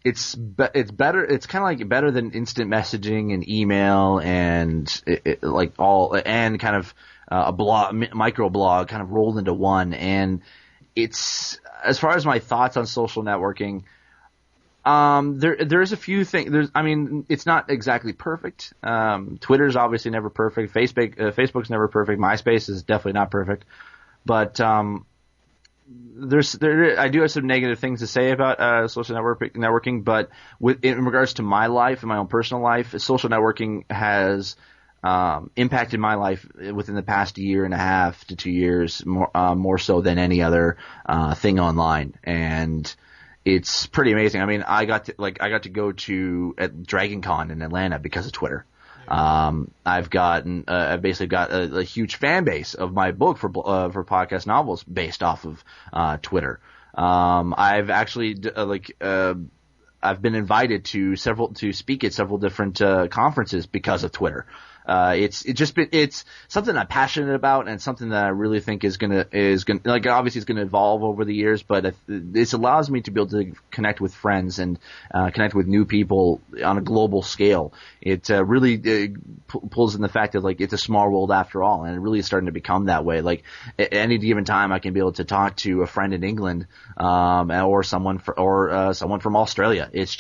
It's better. It's kind of like better than instant messaging and email and and kind of a blog, micro blog, kind of rolled into one. And it's as far as my thoughts on social networking. There's a few things. I mean, it's not exactly perfect. Twitter's obviously never perfect. Facebook's never perfect. MySpace is definitely not perfect. But I do have some negative things to say about social networking, but in regards to my life and my own personal life, social networking has impacted my life within the past year and a half to 2 years more so than any other thing online, and it's pretty amazing. I mean, I got to go to at Dragon Con in Atlanta because of Twitter. I've basically got a huge fan base of my book for podcast novels based off of Twitter. I've actually I've been invited to speak at several different conferences because of Twitter. It's something I'm passionate about and something that I really think is gonna like obviously it's gonna evolve over the years, but this allows me to be able to connect with friends and connect with new people on a global scale. It really pulls in the fact that like it's a small world after all, and it really is starting to become that way. Like at any given time, I can be able to talk to a friend in England, or someone from Australia. It's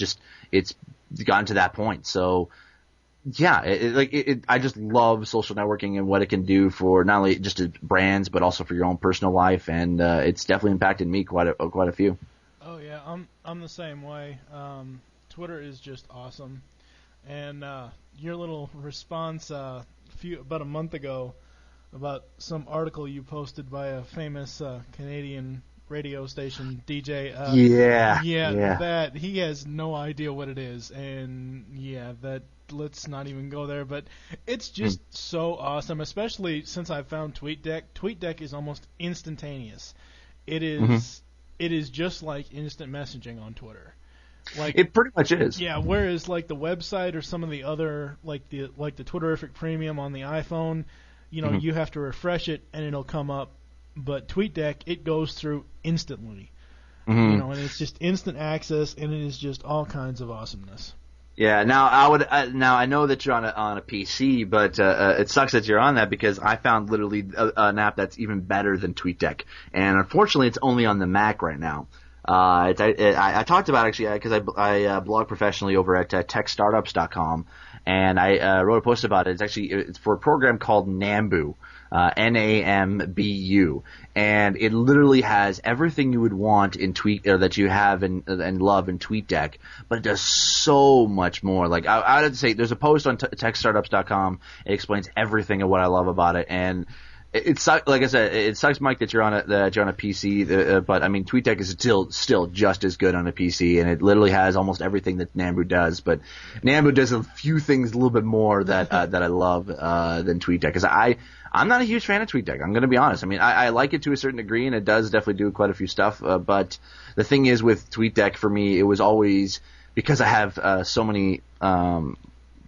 gotten to that point. So. Yeah, I just love social networking and what it can do for not only just brands but also for your own personal life, and it's definitely impacted me quite a few. Oh yeah, I'm the same way. Twitter is just awesome, and your little response about a month ago about some article you posted by a famous Canadian radio station DJ. That he has no idea what it is, and let's not even go there, but it's just so awesome, especially since I found TweetDeck. TweetDeck is almost instantaneous. It is just like instant messaging on Twitter. Like it pretty much is. Yeah, whereas like the website or some of the other like the Twitterific Premium on the iPhone, you have to refresh it and it'll come up, but TweetDeck it goes through instantly. And it's just instant access, and it is just all kinds of awesomeness. Yeah. Now I know that you're on a PC, but it sucks that you're on that because I found literally an app that's even better than TweetDeck, and unfortunately, it's only on the Mac right now. I talked about it actually because I blog professionally over at techstartups.com, and I wrote a post about it. It's for a program called Nambu. Nambu, and it literally has everything you would want in that you have and love in TweetDeck, but it does so much more. Like I would have to say, there's a post on techstartups.com. It explains everything of what I love about it, and it sucks. Like I said, it sucks, Mike, that you're on a PC. But I mean, TweetDeck is still just as good on a PC, and it literally has almost everything that Nambu does. But Nambu does a few things a little bit more that I love than TweetDeck, because I'm not a huge fan of TweetDeck. I'm going to be honest. I mean, I like it to a certain degree, and it does definitely do quite a few stuff. But the thing is with TweetDeck, for me, it was always because I have so many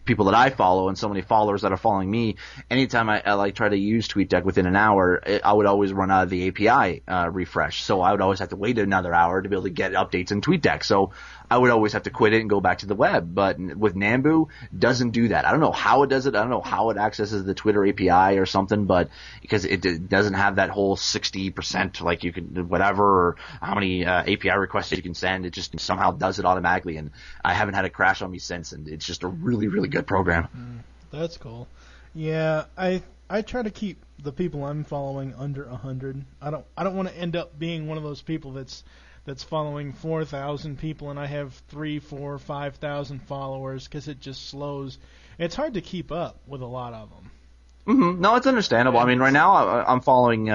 people that I follow and so many followers that are following me, anytime I like try to use TweetDeck within an hour, I would always run out of the API refresh. So I would always have to wait another hour to be able to get updates in TweetDeck. So I would always have to quit it and go back to the web. But with Nambu, doesn't do that. I don't know how it does it. I don't know how it accesses the Twitter API or something, but because it doesn't have that whole 60%, like you can, whatever, or how many API requests you can send. It just somehow does it automatically, and I haven't had it crash on me since, and it's just a really, really good program. That's cool. Yeah, I try to keep the people I'm following under 100. I don't want to end up being one of those people that's following 4,000 people and I have 3, 4, 5,000 followers, because it just slows. It's hard to keep up with a lot of them. Mm-hmm. No, it's understandable. I mean, right now I'm following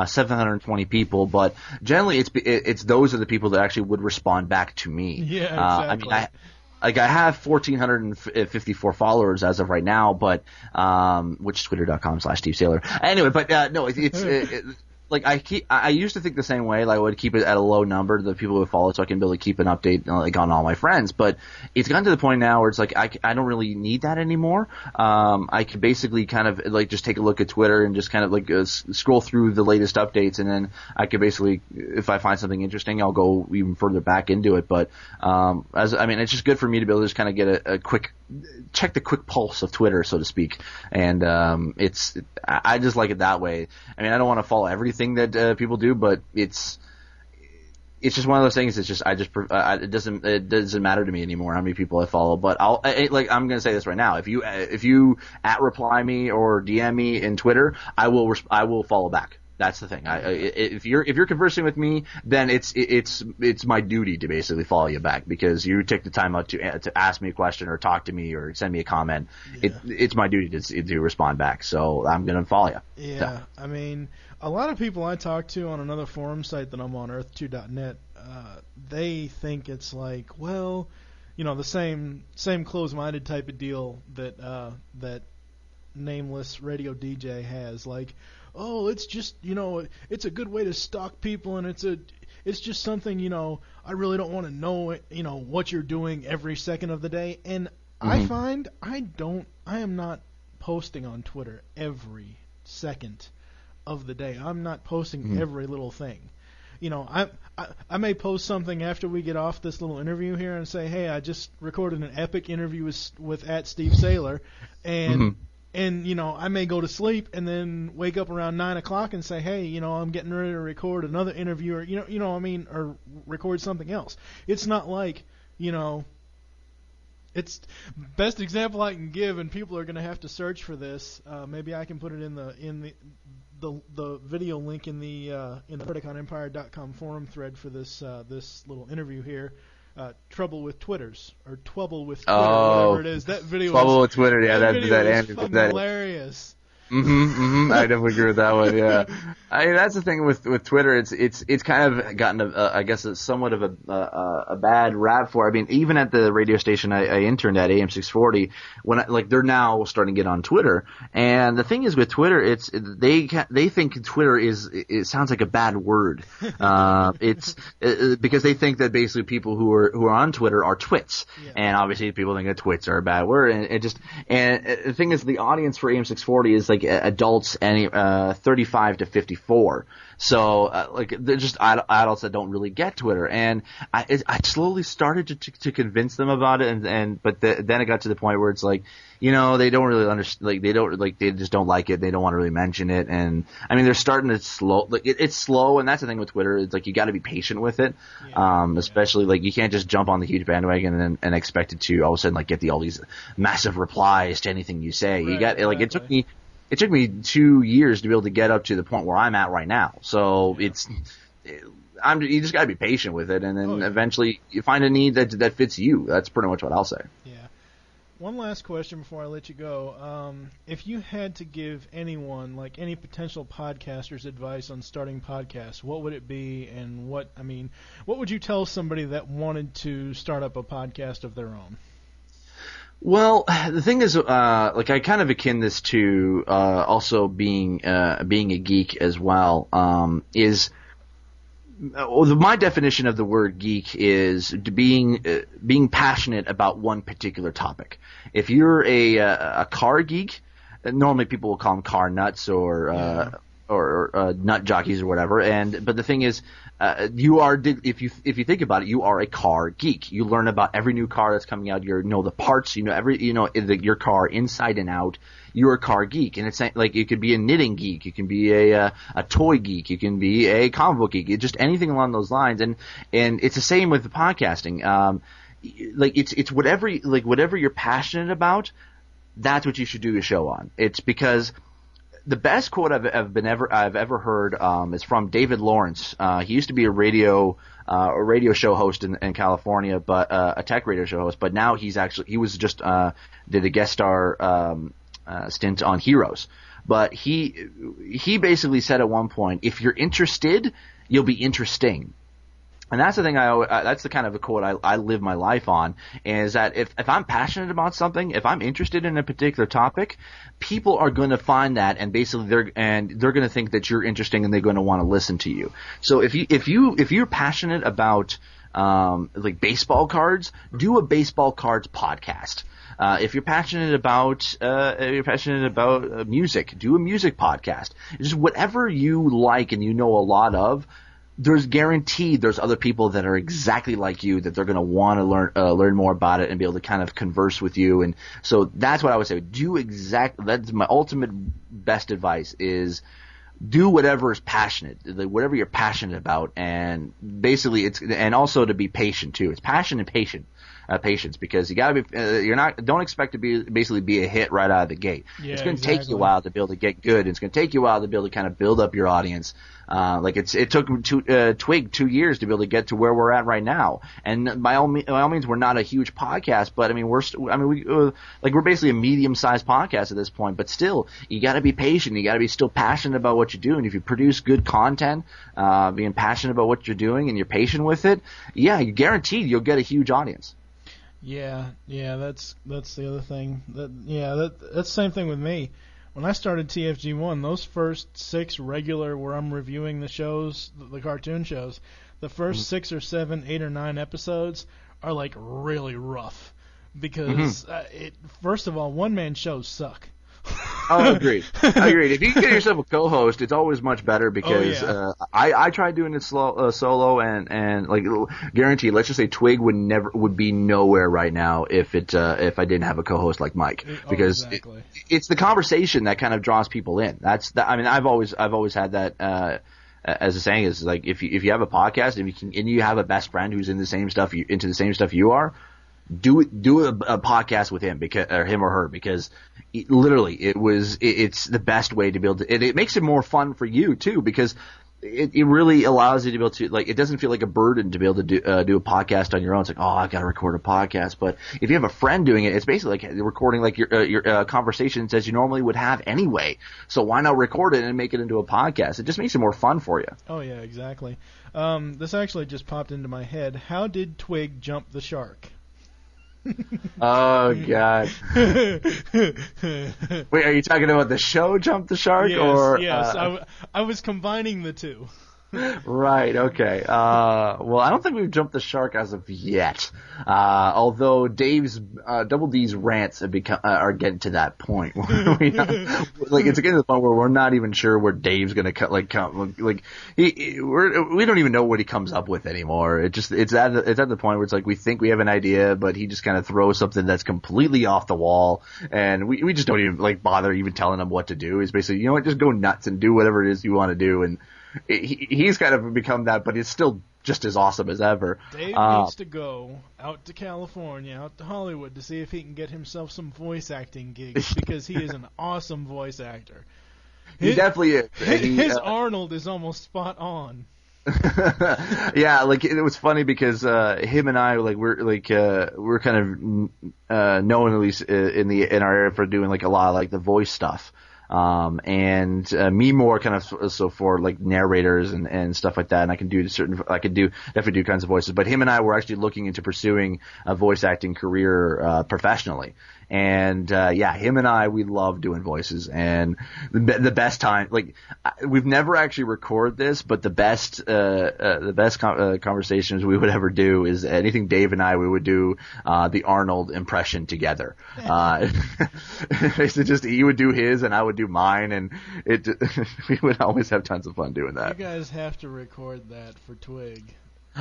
720 people, but generally it's those are the people that actually would respond back to me. Yeah, exactly. I mean, I have 1,454 followers as of right now, but which is twitter.com/Steve Saylor. Anyway, but no, like I used to think the same way. Like I would keep it at a low number, the people who follow, so I can be able to keep an update like on all my friends. But it's gotten to the point now where it's like I don't really need that anymore. I can basically kind of like just take a look at Twitter and just kind of like scroll through the latest updates, and then I could basically, if I find something interesting, I'll go even further back into it. But it's just good for me to be able to just kind of get a quick check the quick pulse of Twitter, so to speak. And I just like it that way. I mean, I don't want to follow everything that people do, but it's just one of those things. It's just it doesn't matter to me anymore how many people I follow. But I'm gonna say this right now. If you reply me or DM me in Twitter, I will follow back. That's the thing. If you're conversing with me, then it's my duty to basically follow you back, because you take the time out to ask me a question or talk to me or send me a comment. Yeah. It's my duty to respond back. So I'm gonna follow you. Yeah, so. I mean, a lot of people I talk to on another forum site that I'm on, Earth2.net, they think it's like, well, the same closed-minded type of deal that nameless radio DJ has, like, oh, it's just, it's a good way to stalk people, and it's just something, I really don't want to know, what you're doing every second of the day. And I find I am not posting on Twitter every second of the day. I'm not posting every little thing. I may post something after we get off this little interview here and say, hey, I just recorded an epic interview with @Steve Saylor, and I may go to sleep and then wake up around 9 o'clock and say, hey, I'm getting ready to record another interview, or or record something else. It's not like, it's best example I can give, and people are going to have to search for this. Maybe I can put it in the video link in the PrediconEmpire.com forum thread for this little interview here. Trouble with Twitters, or Trouble with Twitter, whatever it is. That video. Trouble with Twitter, yeah, that is fucking hilarious. I definitely agree with that one. Yeah, I mean, that's the thing with Twitter. It's kind of gotten I guess it's somewhat of a bad rap for. I mean, even at the radio station I interned at, AM 640, when they're now starting to get on Twitter. And the thing is with Twitter, they think Twitter it sounds like a bad word. It's because they think that basically people who are on Twitter are twits, and obviously people think that twits are a bad word. And the thing is, the audience for AM 640 is like adults 35 to 54. So they're just adults that don't really get Twitter, and I slowly started to convince them about it, but then it got to the point where it's like, they don't really understand, they just don't like it, they don't want to really mention it, and I mean they're starting to slow. It's slow, and that's the thing with Twitter. It's like you got to be patient with it, especially you can't just jump on the huge bandwagon and expect it to all of a sudden get all these massive replies to anything you say. Right, you got It took me 2 years to be able to get up to the point where I'm at right now. So you just got to be patient with it, and then eventually you find a need that fits you. That's pretty much what I'll say. Yeah. One last question before I let you go. If you had to give anyone, any potential podcasters, advice on starting podcasts, what would it be, and what would you tell somebody that wanted to start up a podcast of their own? Well, the thing is, I kind of akin this to being a geek as well. Is my definition of the word geek is being passionate about one particular topic. If you're a car geek, normally people will call them car nuts or nut jockeys or whatever. But the thing is, if you think about it, you are a car geek. You learn about every new car that's coming out. You know the parts. Your car inside and out. You're a car geek, and it's like you could be a knitting geek, you can be a toy geek, you can be a comic book geek, just anything along those lines. And it's the same with the podcasting. It's whatever you're passionate about, that's what you should do a show on. It's because the best quote I've ever heard is from David Lawrence. He used to be a radio show host in California, but a tech radio show host. But now he did a guest star stint on Heroes. But he basically said at one point, if you're interested, you'll be interesting. And that's the thing that's the kind of a quote I live my life on, is that if I'm passionate about something, if I'm interested in a particular topic, people are going to find that, and basically they're going to think that you're interesting, and they're going to want to listen to you. So if you're passionate about like baseball cards, do a baseball cards podcast. If you're passionate about music, do a music podcast. Just whatever you like and you know a lot of. There's other people that are exactly like you that they're going to want to learn more about it and be able to kind of converse with you. And so that's what I would say. That's my ultimate best advice is do whatever is passionate, whatever you're passionate about. And basically and also to be patient too. It's passion and patience, because you gotta be, don't expect to be a hit right out of the gate. Yeah, it's going to take you a while to be able to get good. It's going to take you a while to be able to kind of build up your audience. It took Twig 2 years to be able to get to where we're at right now. And by all means, we're not a huge podcast, but I mean, we're basically a medium-sized podcast at this point. But still, you got to be patient. You got to be still passionate about what you do. And if you produce good content, being passionate about what you're doing, and you're patient with it, yeah, you're guaranteed you'll get a huge audience. Yeah, that's the other thing. That's the same thing with me. When I started TFG1, those first 6 regular where I'm reviewing the shows, the cartoon shows, the first 6 or 7, 8 or 9 episodes are like really rough because first of all, one-man shows suck. Oh, agreed. If you can get yourself a co-host, it's always much better because I tried doing it solo and like guaranteed. Let's just say Twig would be nowhere right now if I didn't have a co-host like Mike, because it's the conversation that kind of draws people in. I mean, I've always had that. As a saying is like if you have a podcast and you have a best friend who's into the same stuff you are. Do a podcast with him him or her, because it's the best way to be able to. It makes it more fun for you too, because it really allows you to be able to, like, it doesn't feel like a burden to be able to do a podcast on your own. It's like, oh, I've got to record a podcast. But if you have a friend doing it, it's basically like recording like your conversations as you normally would have anyway. So why not record it and make it into a podcast? It just makes it more fun for you. Oh yeah, exactly. This actually just popped into my head. How did Twig jump the shark? Oh God! Wait, are you talking about the show Jump the Shark? Yes. I was combining the two. Right. Okay. Well, I don't think we've jumped the shark as of yet. Although Dave's Double D's rants have are getting to that point. It's getting to the point where we're not even sure where Dave's gonna we don't even know what he comes up with anymore. It's at the point where it's like we think we have an idea, but he just kind of throws something that's completely off the wall, and we just don't even bother even telling him what to do. He's basically, just go nuts and do whatever it is you want to do, and he's kind of become that, but it's still just as awesome as ever. Dave needs to go out to California, out to Hollywood, to see if he can get himself some voice acting gigs, because he is an awesome voice actor. He definitely is. His Arnold is almost spot on. Yeah, it was funny because him and I we're kind of known, at least in our area, for doing a lot of the voice stuff. and me more kind of so for like narrators and stuff like that. And I can definitely do kinds of voices. But him and I were actually looking into pursuing a voice acting career professionally. And him and I, we love doing voices, and the best time, like, we've never actually recorded this, but the best conversations we would ever do is anything Dave and I, we would do the Arnold impression together. Basically, just he would do his and I would do mine, and we would always have tons of fun doing that. You guys have to record that for Twig.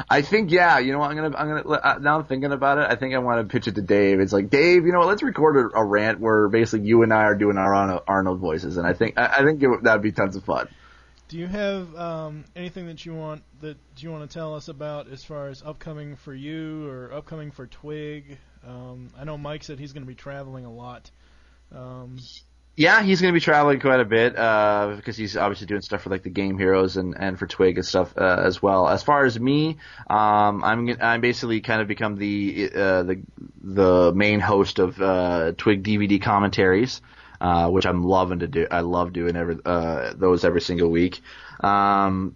I think, yeah, you know what, I'm gonna, now I'm thinking about it, I think I want to pitch it to Dave. It's like, Dave, you know what, let's record a rant where basically you and I are doing our Arnold voices, and I think that'd be tons of fun. Do you have anything that you want to tell us about as far as upcoming for you or upcoming for Twig? I know Mike said he's going to be traveling a lot. Yeah, he's going to be traveling quite a bit because he's obviously doing stuff for like the Game Heroes and for Twig and stuff as well. As far as me, I'm basically kind of become the main host of Twig DVD commentaries, which I'm loving to do. I love doing those every single week. Obviously,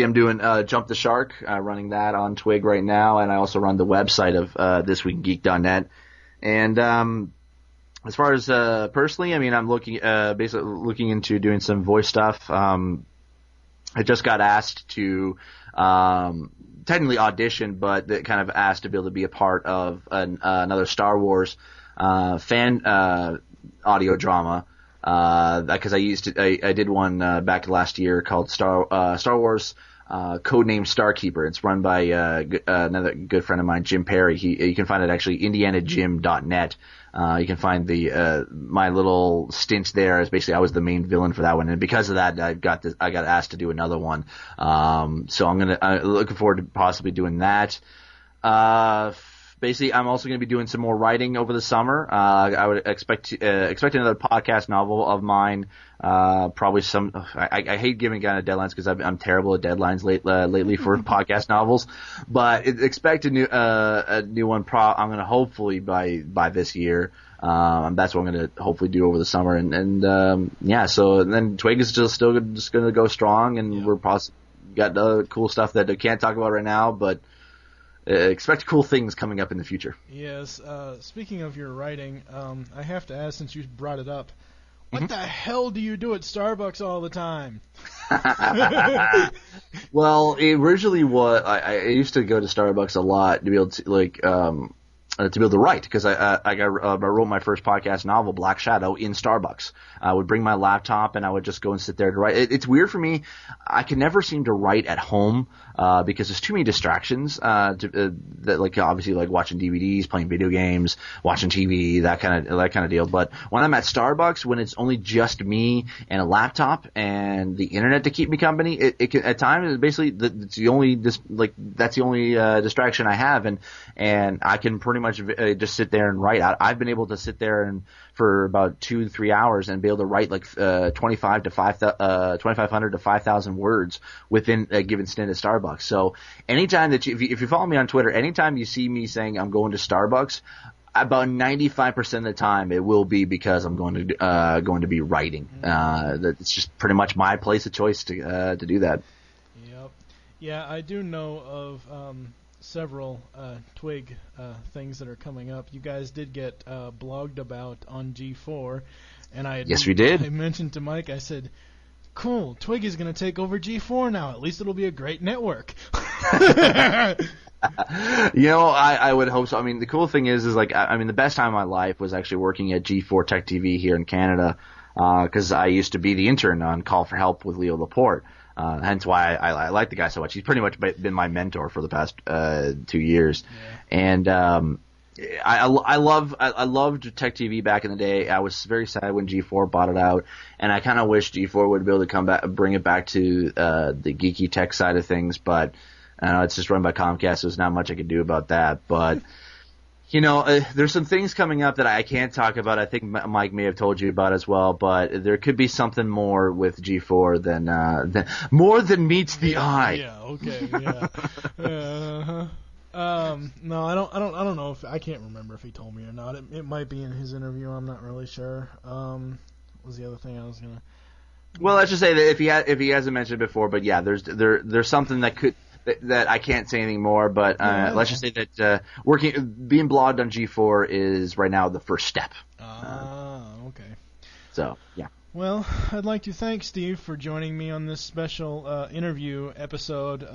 I'm doing Jump the Shark, running that on Twig right now, and I also run the website of thisweekgeek.net. And as far as personally, I mean, I'm basically looking into doing some voice stuff. I just got asked to technically audition, but kind of asked to be able to be a part of another Star Wars fan audio drama. Because I did one back last year called Star Wars Codename Starkeeper. It's run by another good friend of mine, Jim Perry. You can find it actually indianajim.net. You can find my little stint there as basically I was the main villain for that one, and because of that, I got asked to do another one. So I'm looking forward to possibly doing that. Basically, I'm also going to be doing some more writing over the summer. I would expect another podcast novel of mine. Probably some. I hate giving kind of deadlines because I'm terrible at deadlines lately for podcast novels. But expect a new one. I'm going to hopefully by this year. That's what I'm going to hopefully do over the summer. And So then Twig is still just going to go strong, and we're got other cool stuff that I can't talk about right now, but. Expect cool things coming up in the future. Yes. Speaking of your writing, I have to ask, since you brought it up, what the hell do you do at Starbucks all the time? Well, originally I used to go to Starbucks a lot to be able to write, because I wrote my first podcast novel, Black Shadow, in Starbucks. I would bring my laptop and I would just go and sit there to write. It's weird for me. I can never seem to write at home because there's too many distractions. That like obviously like watching DVDs, playing video games, watching TV, that kind of deal. But when I'm at Starbucks, when it's only just me and a laptop and the internet to keep me company, it can, at times basically that's the only distraction I have, and I can pretty much just sit there and write. I've been able to sit there and for about 2 to 3 hours and be able to write like 2,500 to 5,000 words within a given stint at Starbucks. So anytime that if you follow me on Twitter, anytime you see me saying I'm going to Starbucks, about 95% of the time it will be because I'm going to be writing. It's just pretty much my place of choice to do that. Yep. Yeah, I do know of several Twig things that are coming up. You guys did get blogged about on G4, and yes, we did. I mentioned to Mike, I said, cool, Twig is going to take over G4 now. At least it'll be a great network. I would hope so. I mean, the cool thing is like, I mean, the best time of my life was actually working at G4 Tech TV here in Canada, because I used to be the intern on Call for Help with Leo Laporte. Hence why I like the guy so much. He's pretty much been my mentor for the past 2 years. Yeah. And I loved Tech TV back in the day. I was very sad when G4 bought it out, and I kind of wish G4 would be able to come back, bring it back to the geeky tech side of things. But I know it's just run by Comcast, so there's not much I could do about that. But there's some things coming up that I can't talk about. I think Mike may have told you about as well, but there could be something more with G4 than more than meets the eye. Yeah. Okay. Yeah. No, I don't know if I can't remember if he told me or not. It might be in his interview. I'm not really sure. was the other thing I was gonna. Well, let's just say that if he hasn't mentioned it before, but yeah, there's something that I can't say anything more. But let's just say that being blogged on G4 is right now the first step. Okay. So yeah. Well, I'd like to thank Steve for joining me on this special interview episode.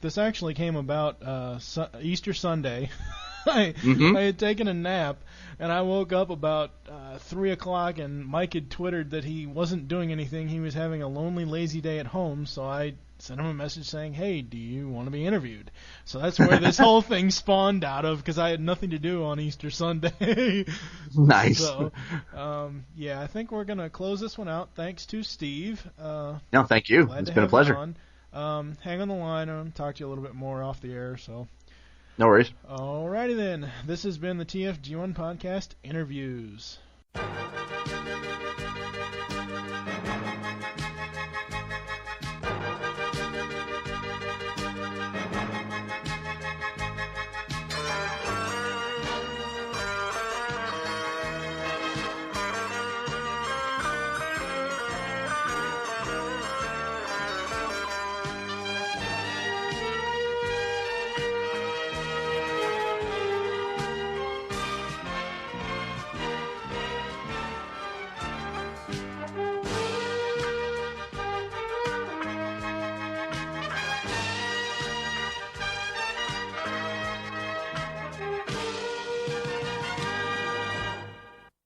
This actually came about Easter Sunday. I had taken a nap, and I woke up about 3 o'clock, and Mike had twittered that he wasn't doing anything. He was having a lonely, lazy day at home, so I sent him a message saying, hey, do you want to be interviewed? So that's where this whole thing spawned out of, because I had nothing to do on Easter Sunday. Nice. So, I think we're going to close this one out. Thanks to Steve. No, thank you. It's been a pleasure. Hang on the line. I'll talk to you a little bit more off the air. So. No worries. Alrighty then. This has been the TFG1 Podcast Interviews.